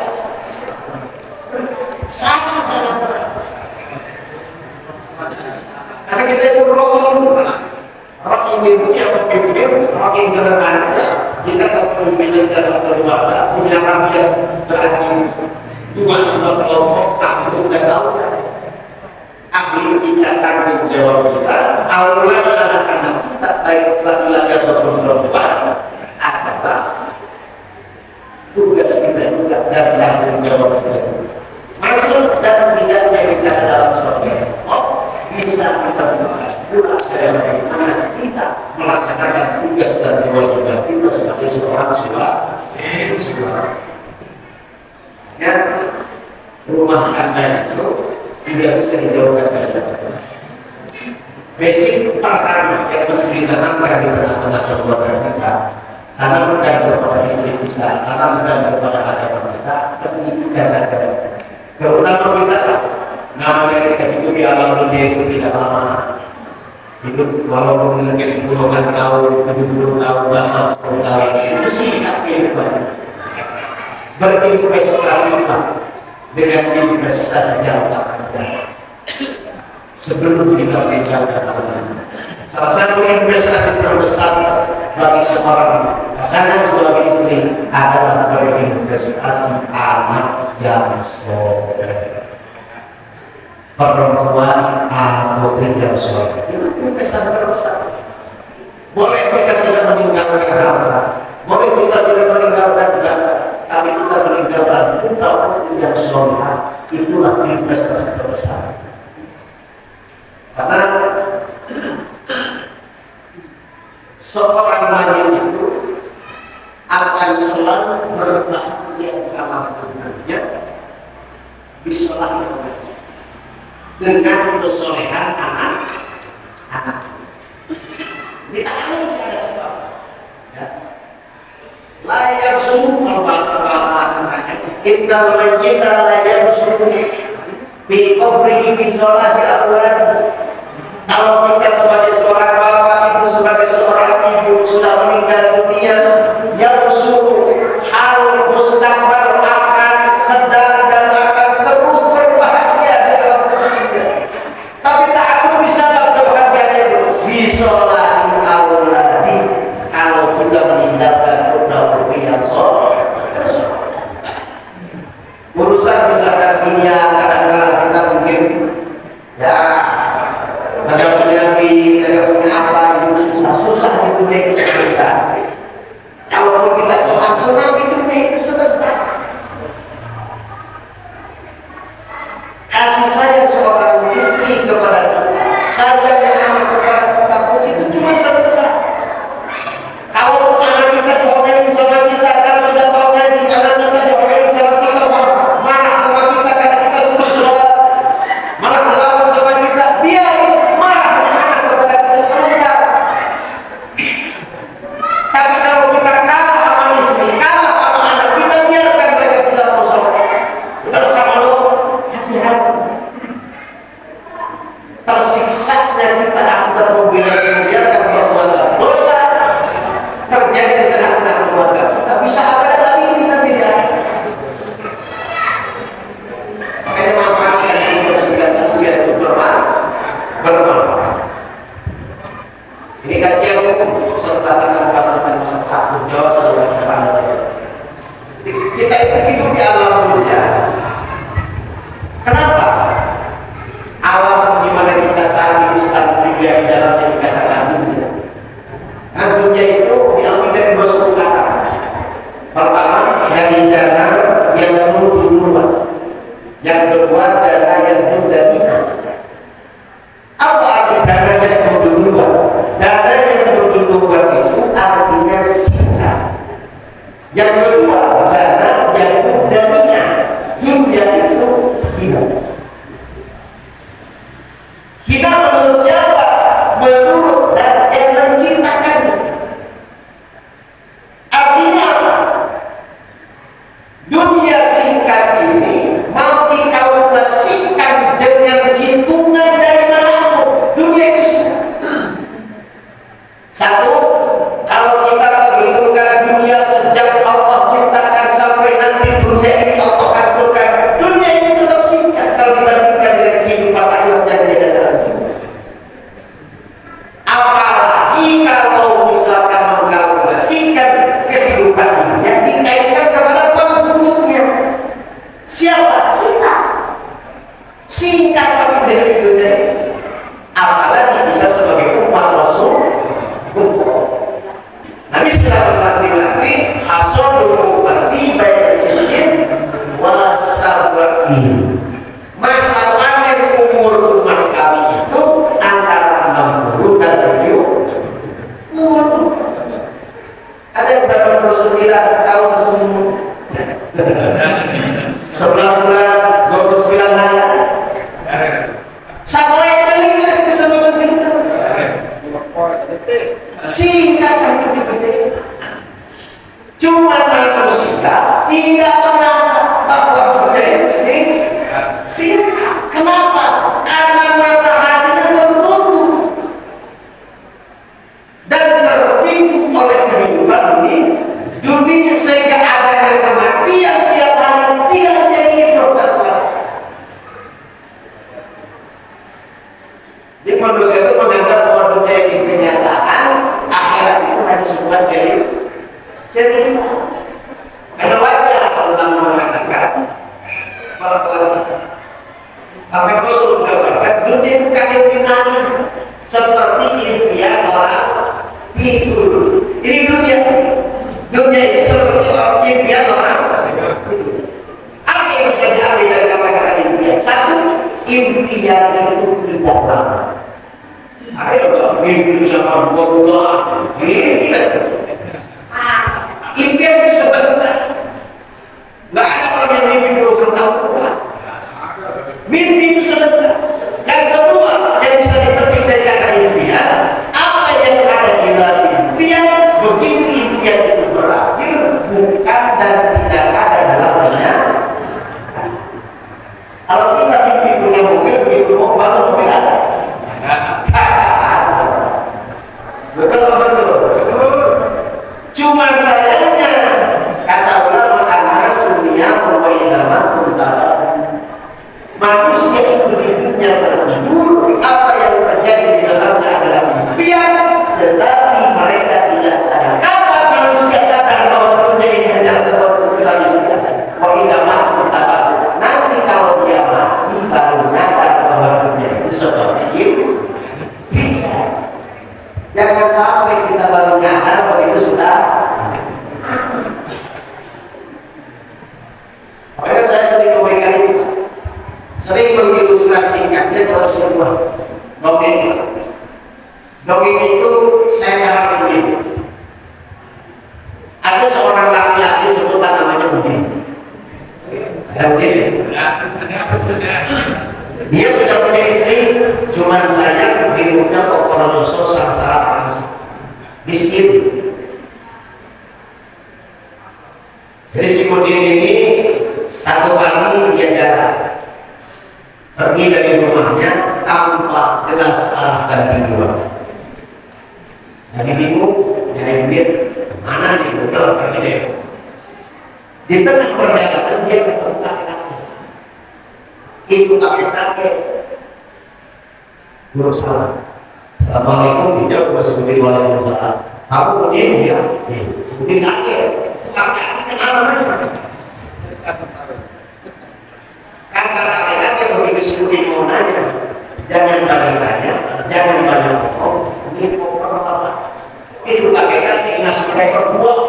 Speaker 2: Sangat berat. Karena kita itu rock yang pemimpin, rock yang sederhana. Kita kepemimpinan dalam keluarga, punya rakyat berarti dua kelompok takut dan tahu. Ambil kita tanggung jawab kita, awalnya anak-anak kita baik laki-laki ataupun perempuan adalah tugas kita juga dan tanggung jawab kita. Masuk dan tidaknya kita dalam surga. Bisa kita pulang dari mana kita melaksanakan tugas dan kewajiban kita sebagai seorang ya, rumah tangga itu tidak bisa dijauhkan dari kita. Basic pertama yang mesti ditanamkan di tengah-tengah keluarga kita, karena bukan kepada istri kita, karena bukan kepada anak kita, pendidikan dan terutama kita namanya kita hidup di alam dunia itu tidak lama. Hidup walaupun mungkin puluhan tahun, 70 tahun, 80 tahun, itu singkat kehidupan. Berinvestasikan dengan investasi jangka panjang sebelum kita meninggalkan alam. Salah satu investasi terbesar bagi seorang pasangan suami istri adalah berinvestasi anak yang soleh. Perempuan atau yang soleh itu investasi terbesar. Boleh kita tidak meninggalkan harta, boleh kita tidak meninggalkan harta, tapi kita meninggalkan putra yang soleh. Itulah investasi terbesar. Karena seorang mayit itu akan selalu berbahagia dalam hidupnya, bisalah dengan kesolehan anak-anak. Di tangan tidak ada sebab. Ya. Layak suruh kalau bahasa anak-anaknya. Innal mayyita la yabsutu bi qabrihi bi sholati awlad. Kalau kita sebagai seorang bapak, ibu sebagai seorang ibu sudah meninggal dunia, yang suruh hal mustaqbal akan sedang dan akan terus berbahagia di dalam dunia. Tapi tak akan bisa berbahagianya itu bisolati awladi kalau kita meninggalkan putra-putri yang soleh. Urusan misalkan dunia kadang-kadang kita mungkin ya ada penyakit, ada punya apa itu susah di dunia itu sebentar. Kalau kita senang-senang di dunia itu sebentar. Kasih sayang seorang istri kepada kita, sayangnya anak kepada kita itu cuma sebentar. Kalau anak kita diomelin sama kita karena tidak mau ngaji, anak kita diomelin sama kita marah sama kita karena kita sudah malah melawan sama kita, biarin. Tapi kalau kita kalah sama istri, kalah sama anak, kita biarkan mereka tidak mau sholat. Kalau sama lo, hati-hati. Tersiksanya kita akibat membiarkan perbuatan dosa terjadi di tengah-tengah keluarga. Tak bisa ada lagi kita tidak. Makanya mama yang bersudah biar itu bermanfaat. Ini kajian hukum serta kita membahas tentang masalah tanggung jawab dan kewajiban. Kita itu hidup di alam dunia. Kenapa? Alam di mana kita saat ini sedang dunia di dalamnya dikatakan dunia. Nah, dunia itu diambil dari dua suku kata. Pertama dari dana yang duluan, yang kedua dana yang mudahina. Apa arti dana yang duluan? Dana yang duluan itu artinya sisa. Yang kedua dana yang mudahina. Dunia itu hidup. Singkat kami gede. Cuma manusia tidak merasa bahwa dunia itu singkat. Kenapa? Karena mataharinya tertutup dan tertipu oleh kehidupan dunia sehingga adanya kematian tiap hari tidak menjadi problem. Di manusia itu menganggap bahwa dunia ini kenyataan, akhirat itu hanya sebuah cerita. Karena wajar ulama mengatakan bahwa apa Rasul mengatakan dunia itu kayak binatang seperti impian orang tidur. Ini dunia itu seperti impian orang tidur. Apa yang bisa diambil dari kata-kata impian? Satu, impian itu tidak lama. Ayo mimpi sama buah impian itu sebentar. Nggak ada orang yang mimpi 20 tahun. Mimpi itu sebentar. Yang kedua, yang bisa diterbit dari kata impian, apa yang ada di dalam impian, begitu impian itu berakhir, bukan dan tidak ada dalam dunia. Kalau kita mimpi punya mobil, begitu mau bangun mobil ada. Betul. Cuma sayangnya kata ulama an-nasunya membayar manusia itu hidupnya tertidur, apa yang terjadi di dalamnya adalah impian, tetapi mereka tidak sadar. Kapan manusia sadar bahwa dunia ini hanya seperti kelanjutan? Nanti kalau dia mati baru nyadar bahwa dunia itu seperti itu. Jangan sampai kita baru nyadar bahwa itu sudah. Makanya saya sering memberikan itu, sering mengilustrasikannya dalam sebuah dongeng. Dongeng itu saya karang sendiri. Ada seorang laki-laki sebutan namanya Udin. Ada Udin. Dia sudah punya istri, cuman saya hidupnya pokoknya sangsara miskin. Jadi si Udin ini satu kali dia jalan pergi dari rumahnya tanpa gelas arah dan tujuan. Jadi bingung, nyari duit, mana nih? Udah pergi deh. Di tengah perjalanan dia ketemu kakek-kakek. Itu kakek-kakek buruk salam. Assalamualaikum, dijawab masih begitu waalaikumsalam. Kamu ini dia, seperti kakek, kakek kenalan. Kata kakek-kakek begitu seperti mau nanya, jangan banyak tanya, jangan banyak ngomong. Ini pokok apa? Itu kakek-kakek ngasih mereka buah.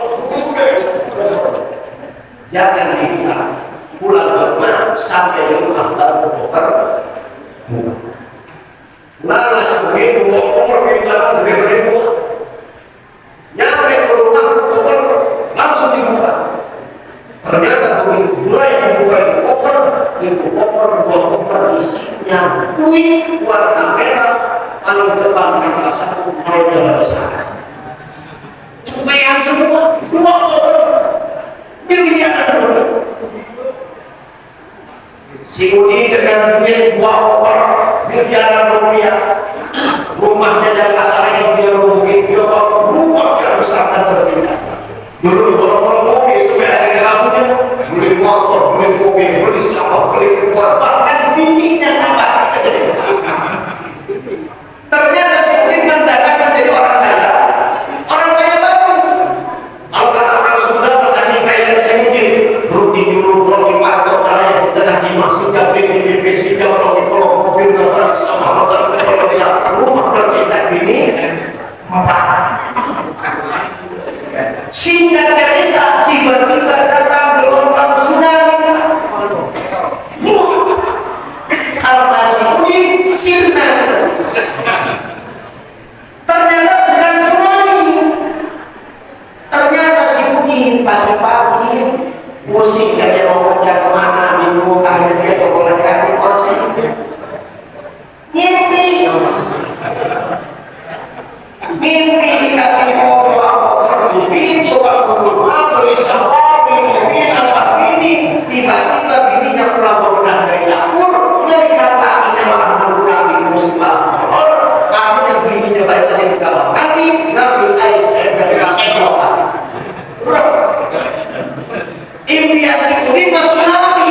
Speaker 2: Jangan dibilang pulang ke rumah sampai di rumah baru koper. Lalu sebegitu bawa koper di belakang gede-gede buah. Nyampe ke rumah koper langsung dibuka. Ternyata begitu mulai dibuka di koper, itu koper buah koper isinya kuih warna merah paling depan angka 1 mulai besar. Cupean semua, 2 koper. Miliaran. Si Udin dengan duit 2 koper miliaran rupiah, rumahnya yang kasarnya dia mungkin dia rumah yang besar dan berbeda. Dulu kalau mobil supaya ada rambutnya, beli motor, beli mobil, beli sawah, beli kuat, bahkan bijinya tambah. Ternyata si Udin mendadak jadi orang kaya. Orang kaya baru. Kalau kata orang Sunda pesannya kaya si Udin, roti juru, roti patok, yang tengah dimaksud JPBB, sejauh roti kolok mobil dan sama motor rumah berbeda ini. Singkat cerita, tiba-tiba datang gelombang tsunami. Harta si Udin sirna. Ternyata bukan tsunami. Ternyata si Udin pagi-pagi musik dia mau kerja kemana, minggu akhirnya dia kebolehkan di kursi. Ngimpi. mimpi dikasih bawa bermimpi bawa berisawami mobil apa ini, tiba-tiba bininya pulang berenang dari dapur, dari katanya malah berpulang di kursi motor, akhirnya bininya balik lagi ke kamar mandi, ngambil air dari sedotan. Bro, impian si kuning masuk lagi.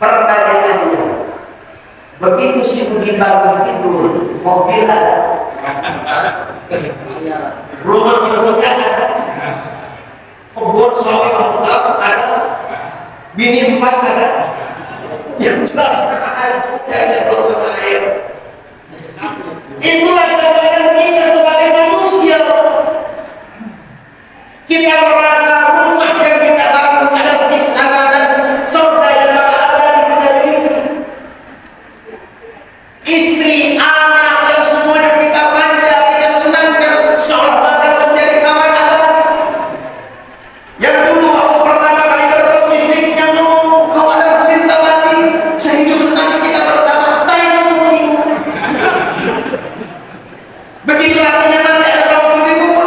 Speaker 2: Pertanyaannya, begitu si Budi bangun tidur, mobil ada, rumah bentuknya ada, kebun sawit ada, bini 4 ada, yang jelas ada belum air. Itulah gambaran kita sebagai manusia. Kita merasa rumah yang kita bangun adalah istana dan surga yang bakal ada di kita ini. Istri, anak yang semuanya kita manja, kita senangkan, seolah bakal menjadi kawan Allah. Yang dulu aku pertama kali bertemu istrinya ngomong, kau adalah cinta mati, sehidup senang kita bersama, tayang. Begitu artinya nanti ada kamu di kubur.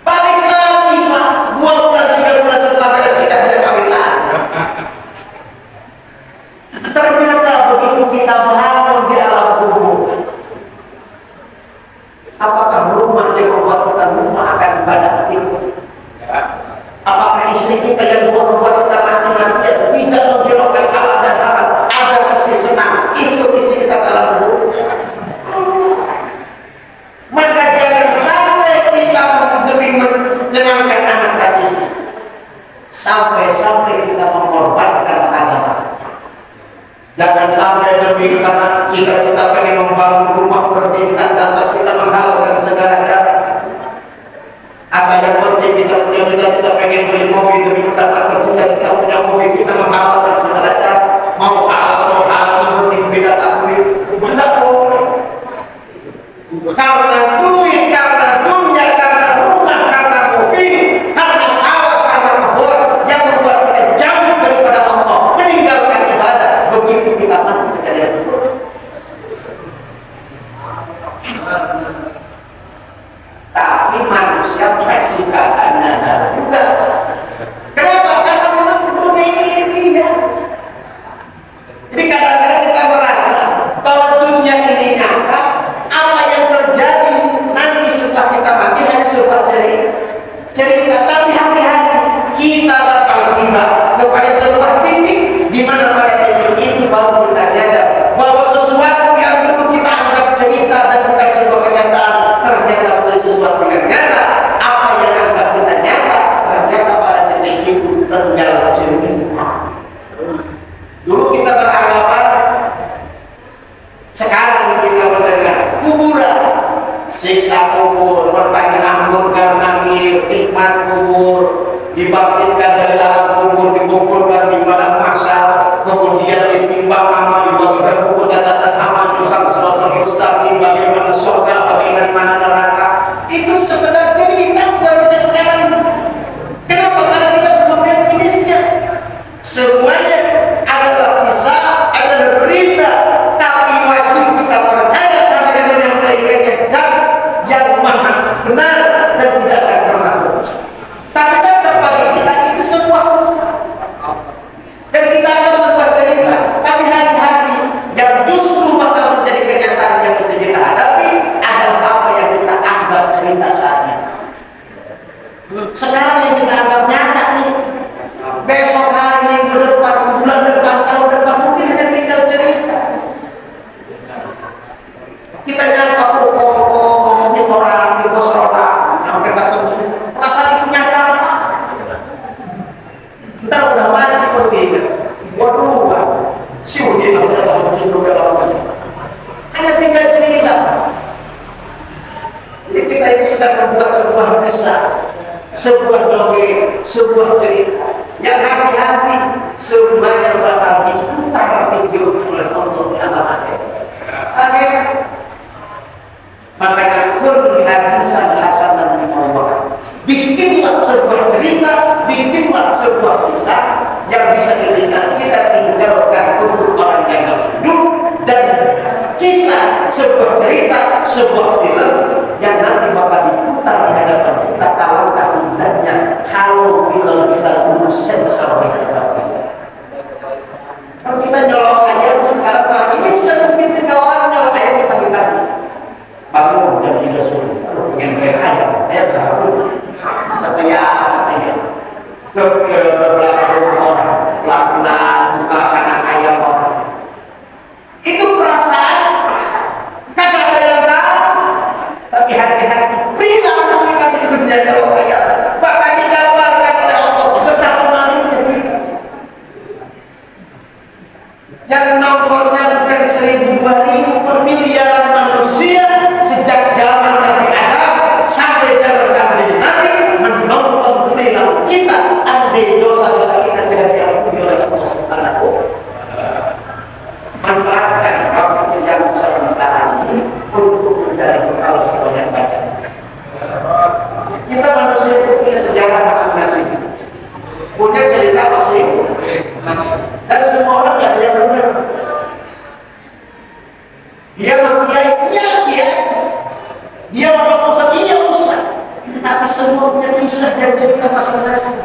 Speaker 2: Balik lagi Pak, 2 bulan 3 bulan setelah kita kawin lagi. Ternyata begitu kita bangun di alam kubur, apakah rumah yang membuat kita rumah akan ibadah itu? Apakah istri kita yang membuat kita mati-matian tidak menghiraukan halal dan haram agar istri senang, ikut istri kita ke alam kubur? Maka jangan sampai kita demi menyenangkan anak dan istri, sampai kita mengorbankan agama. Jangan sampai demi karena cita-cita pengen membangun rumah bertingkat atas kita menghalalkan segala-galanya. Asal yang penting kita punya cita-cita pengen beli mobil demi mendapatkan cita-cita punya mobil, kita menghalalkan segala-galanya. Mau halal penting beda akui benda boleh. Karena duit, karena dunia, karena rumah, karena mobil, karena sawah, karena kebun yang membuat kita jauh daripada Allah, meninggalkan ibadah. Begitu kita mati kejadian itu. Tapi manusia pasti akan nyadar juga. Kenapa? Karena memang dunia ini tidak. Jadi kadang-kadang kita merasa bahwa dunia ini nyata. Apa yang terjadi nanti setelah kita mati hanya sebuah cerita. Tapi hati-hati, kita bakal tiba kepada sebuah titik di mana pada titik itu baru kita nyadar bahwa sesuatu yang dulu kita anggap cerita dan bukan sebuah kenyataan ternyata menjadi sesuatu yang nyata. Apa yang anggap kita nyata ternyata pada titik itu tinggal cerita. Dulu kita beranggapan, sekarang kita mendengar kuburan, siksa kubur, pertanyaan mungkar nakir, nikmat kubur, dibangkitkan dari dalam kubur, dikumpulkan di padang mahsyar, kemudian ditimbang amal, dibagikan buku catatan amal tentang siratal mustaqim, bagaimana surga, bagaimana neraka. Itu sekedar cerita buat kita sekarang. Kenapa? Karena kita belum lihat jenisnya. Semuanya adalah kisah, adalah berita, tapi wajib kita percaya pada yang menyampaikannya dan yang maha benar dan tidak akan pernah bohong. Tapi tetap bagi kita itu sebuah kisah dan kita ada sebuah cerita. Tapi hati-hati, yang justru bakal menjadi kenyataan yang mesti kita hadapi adalah apa yang kita anggap cerita saat ini. Sekarang yang kita anggap nyata nih, besok hari, minggu depan, bulan depan, tahun depan mungkin hanya tinggal cerita. Kita nyangka ngomongin orang di pos roda sampai ketemu perasaan itu nyata apa? Ntar udah mati pergi, waduh, si Udin udah bangun juga hanya tinggal cerita. Jadi kita ini sedang membuat sebuah kisah, sebuah dongeng, sebuah cerita yang hati-hati semuanya bakal diputar video oleh Allah di alam akhirat. Makanya kun hadisan hasanan min Allah. Bikinlah sebuah cerita, bikinlah sebuah kisah yang bisa kita tinggalkan untuk orang yang masih hidup, dan kisah sebuah cerita, sebuah film yang nanti bakal diputar di hadapan kita. Kalau indahnya kalau film kita dulu sensor di hadapan kita. Kalau kita nyolong aja sekarang ini sedikit kalau orang nyolong ayam kita bangun dan tidak suruh pengen bayar ayam bangun katanya ke beberapa orang laknat buka kanan ayam orang itu perasaan kagak ada yang tahu, tapi hati-hati perilaku kita di dunia kalau ayam bahkan digambarkan oleh Allah betapa malunya kita yang nomornya bukan 1.000 2.000 per miliar manusia sejak zaman Nabi Adam sampai zaman Nabi menonton perilaku kita. Andai dosa-dosa kita tidak diampuni oleh Allah Subhanahu wa Ta'ala, manfaatkan waktu yang sementara ini untuk mencari bekal sebanyak banyak. Kita manusia itu punya sejarah masing-masing, punya cerita masing-masing, dan semua orang tidak ada yang benar. Dia makiai, dia bapak ustaz, ustaz, tapi semuanya kisah dan cerita masing-masing.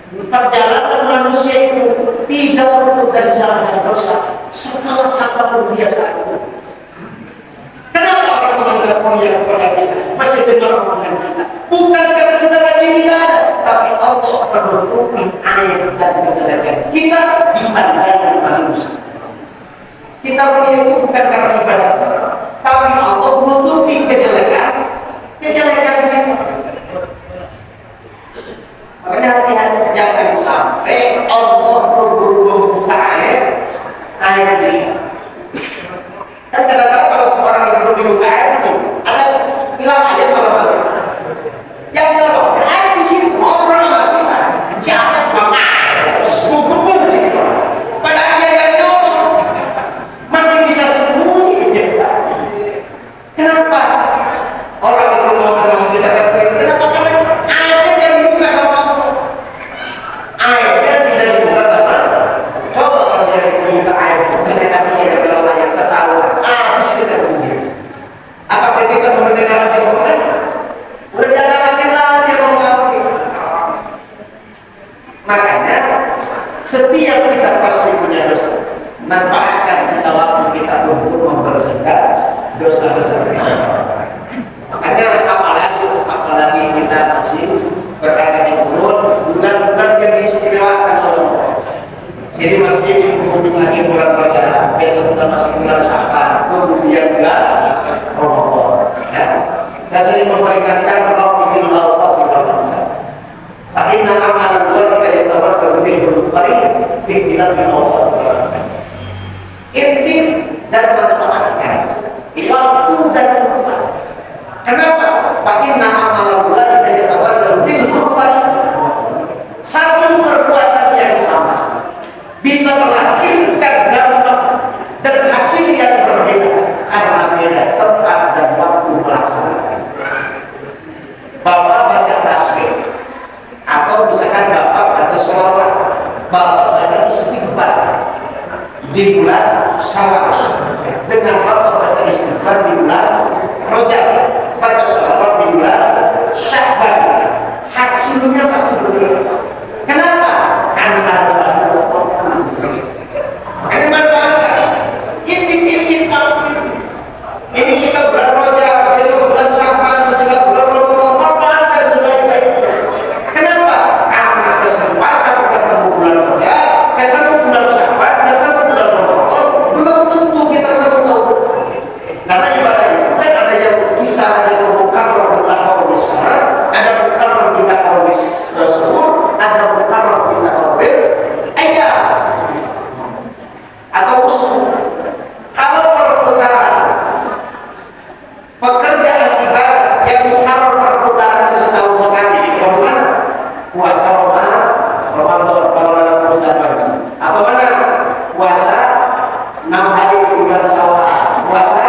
Speaker 2: Perjalanan manusia itu tidak perlu dari salah dan dosa setelah apapun dia saat itu. Kenapa orang menganggap mulia kepada kita, masih dengar omongan kita? Bukan karena kita lagi ibadah, tapi Allah menutupi air dan kejelekan kita di pandangan manusia. Kita mulia itu bukan karena ibadah, tapi Allah menutupi kejelekan kita. Makanya hati-hati jangan sampai Allah berburu buka air ini. Kan kadang-kadang kalau orang disuruh dibuka air itu ada hilang aja kalau yang kalau ada di sini ngobrol sama kita jangan makan bubur gitu. Padahal dia yang ngomong masih bisa sembunyi. Kenapa orang itu ngomong masih kita kenapa? Karena ada yang dibuka sama airnya tidak dibuka sama. Coba kalau dia dibuka air ternyata dia kalau yang ketahuan habis kita bunyi. Apakah kita mendengar dia ngomong? Udah jangan lagi dia ngomong. Makanya setiap kita pasti punya dosa. Manfaatkan sisa waktu kita untuk membersihkan dosa-dosa kita. Makanya apalagi kita masih berada di bulan yang diistimewakan oleh Allah. Jadi masjid di penghujung lagi bulan Rajab, besok kita masih bulan Sya'ban, kemudian bulan Ramadan. Ya, saya sering memperingatkan kalau ingin melakukan ibadah. Tapi nama anak bulan kita yang terbuat kemudian berfari, pimpinan di Allah. Intim dan manfaatkan waktu dan manfaat. Kenapa? Bagi nama anak bulan kita yang terbuat kemudian berfari. Satu perbuatan yang sama bisa melahirkan dampak dan hasil yang berbeda karena beda tempat dan waktu melaksanakan. Bapak baca tasbih atau misalkan bapak baca sholawat, bapak baca istighfar di bulan Syawal dengan bapak baca istighfar di bulan Rajab, baca sholawat di bulan Sya'ban, hasilnya pasti berbeda. Kenapa? Karena ini kita bulan Rajab, besok bulan Sya'ban, juga bulan Ramadan, manfaatkan sebaik-baiknya. Kenapa? Karena kesempatan ketemu bulan Rajab, ketemu bulan Sya'ban, ketemu bulan Ramadan, belum tentu kita tahu. Karena ibadah itu kan ada yang kisah yang mukarrar bila qamis, ada mukarrar bila qamis rasul, ada mukarrar bila qamis ayat atau usul. Kalau perputaran pekerjaan ibadah yang mukarrar perputaran setahun sekali, bagaimana? Puasa Ramadan puasa pagi. Apa mana? Puasa 6 hari di bulan Syawal, puasa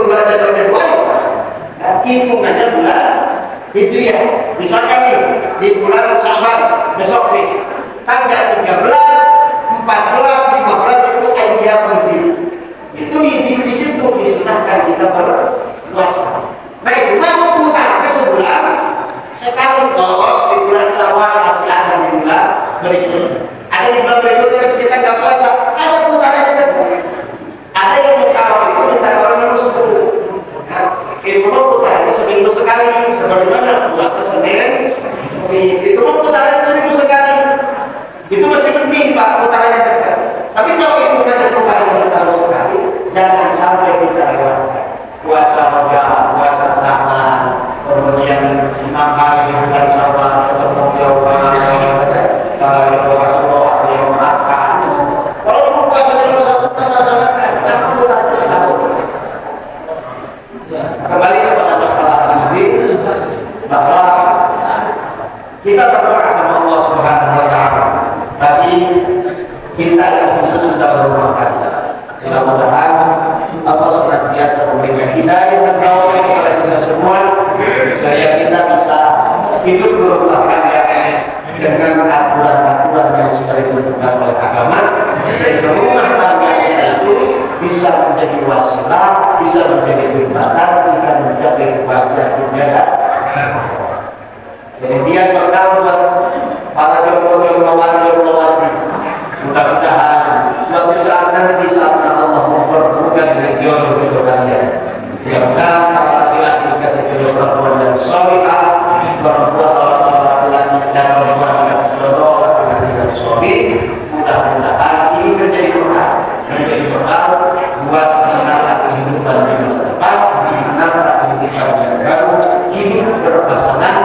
Speaker 2: bulan Februari, hitungannya bulan Hijriah. Misalkan nih di bulan Syaban besok nih tanggal 13, 14, 15 itu ayyamul bid. Itu di situ disunahkan kita berpuasa. Nah itu mau putar ke sebulan sekali, lolos di bulan Syawal masih ada di bulan berikutnya. Ada di bulan berikutnya kita nggak puasa, ada putarannya kan? Ada yang kalau itu minta orang harus dulu. Itu mau putarannya seminggu sekali, sebagaimana puasa Senin. Itu mau putarannya seminggu sekali. Itu masih penting Pak putarannya dekat. Tapi kalau itu kan putarannya setahun sekali, jangan sampai kita lewatkan. Puasa Ramadan, puasa Syawal, kemudian 6 hari di bulan Syawal, kemudian puasa Rasulullah yang makan. Kalau puasa di bulan Syawal, kenapa puasa setahun? Kembali kepada masalah ini, bahwa kita berdoa sama Allah Subhanahu Wa Taala, tapi kita yang betul sudah berumahkan. Mudah-mudahan Allah senantiasa memberikan hidayah dan taufik kepada kita semua supaya kita bisa hidup berumah tangga dengan aturan-aturan yang sudah ditentukan oleh agama, sehingga rumah tangga kita itu bisa menjadi wasilah, bisa menjadi jembatan, bisa menjadi kebahagiaan dunia dan akhirat. Jadi dia berkah buat para jomblo-jomblowan-jomblowati. Mudah-mudahan suatu saat nanti saat Allah mempertemukan dengan jodoh-jodoh kalian. Mudah-mudahan para laki-laki dikasih jodoh perempuan yang salihah, perempuan laki-laki dan perempuan dikasih jodoh laki-laki yang salih. Mudah-mudahan ini menjadi berkah buat menata kehidupan di masa depan, menata kehidupan yang baru, hidup berpasangan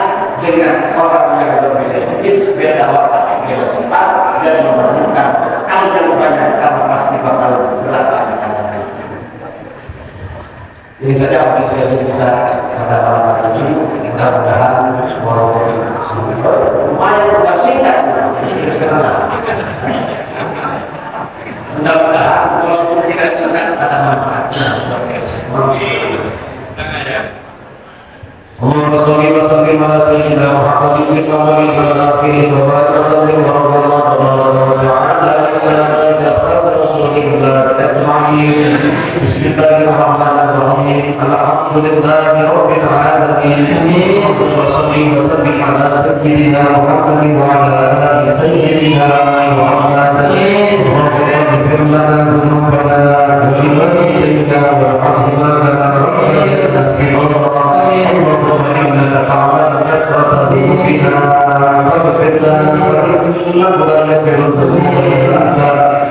Speaker 2: dengan orang yang berbeda jenis, beda watak, beda sifat, dan memerlukan hal yang banyak karena pasti bakal berat lagi. Ini saja mungkin dari kita pada malam hari ini. Mudah-mudahan walaupun lumayan agak singkat, mudah-mudahan walaupun tidak singkat ada manfaatnya.
Speaker 1: اللهم صل وسلم على سيدنا محمد في الاول والاخر وبارك وسلم ورضي الله تبارك وتعالى عن سادات اصحاب رسول الله اجمعين. بسم الله الرحمن الرحيم. الحمد لله رب العالمين. اللهم صل وسلم على سيدنا محمد وعلى ال سيدنا محمد. اللهم اغفر لنا ذنوبنا ولوالدينا وارحمهما كما ربيانا صغارا. اللهم إنك تعلم كثرة ذنوبنا فاغفر لنا فإنك لا يغفر الذنوب إلا أنت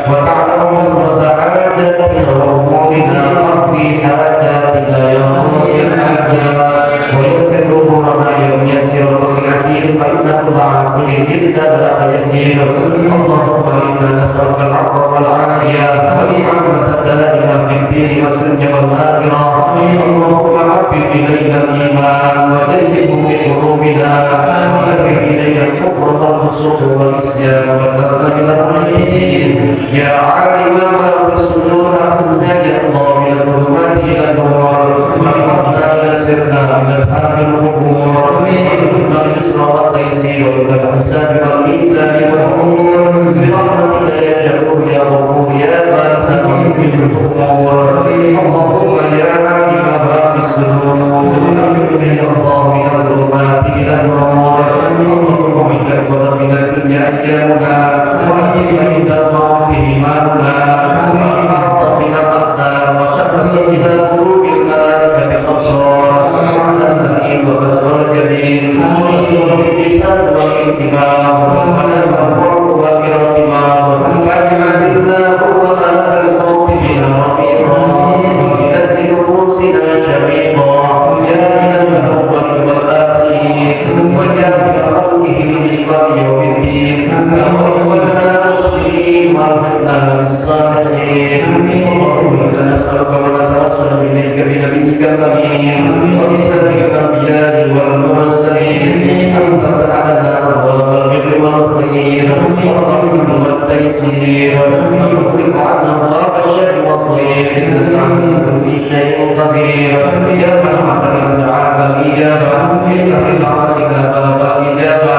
Speaker 1: وتعلم كثرة حاجاتنا وأمورنا واقضي حاجاتنا يا قاضي الحاجات ويسر أمورنا يا ميسر والعسير فإن كل عسير جدا لك يسير. اللهم إنا نسألك العفو والعافية والرحمة الدائمة في الدين والدنيا والآخرة. اللهم حبب إلينا الإيمان وزينه بقلوبنا وكره إلينا الكفر والفسوق والعصيان والبغي من المعيدين. يا عالم ما في الصدور أخرجنا يا الله من الظلمات إلى النور وارحمنا إذا سرنا من أصحاب القبور وارزقنا اليسر والتيسير وإلى الحساب والميزان والأمور برحمتك يا شكور يا غفور يا بارس في الأمور. اللهم يا عالم ما في الصدور أخرجنا الله من الظلمات إلى النور. اللهم إنك ومن الدنيا أيامنا وأجب عند الموت إيماننا وأحاط من الأقدار وشمس إلى قلوب الملائكة الأبصار وعلى الأمين وبصر الجميل وسور اللسان والانتمام ونعم الروح والإرادمام واجعل اللهم ملك الموت بنا رفيقا وبنزل نفوسنا شفيقا يا من الأول والآخرين ويا من خلقه لقاء يوم الدين توفنا مسلمين والحقنا بالصالحين. اللهم إنا نسألك ونتوسل إليك بنبيك الأمين وبسر الأنبياء والمرسلين أن تفتح لنا أبواب البر والخير والرحمة والتيسير وتغفر عنا أبواب الشر والضيق إنك على كل شيء قدير يا من عطني دعاء الإجابة افتح لعطتك باب الإجابة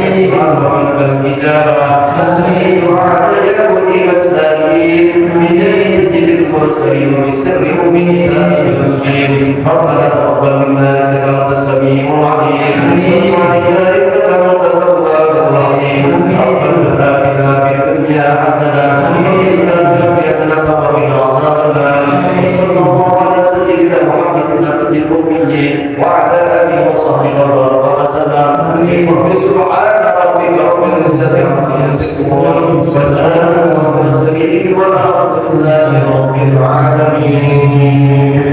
Speaker 1: اسمع ومنك الإجابة أسمع دعاءك يا مجيب السائلين بجاه سيد المرسلين وبسر أم كتابك المبين ربنا تقبل منا إنك أنت السميع العليم وعلينا إنك أنت التواب الرحيم ربنا آتنا في الدنيا حسنة وفي الآخرة حسنة وقنا عذاب النار وصلى الله على سيدنا محمد النبي الأمي وعلى آله وصحبه وبارك وسلم رب سبحان ربك رب العزة عما يصفون وسلام على المرسلين والحمد لله رب العالمين.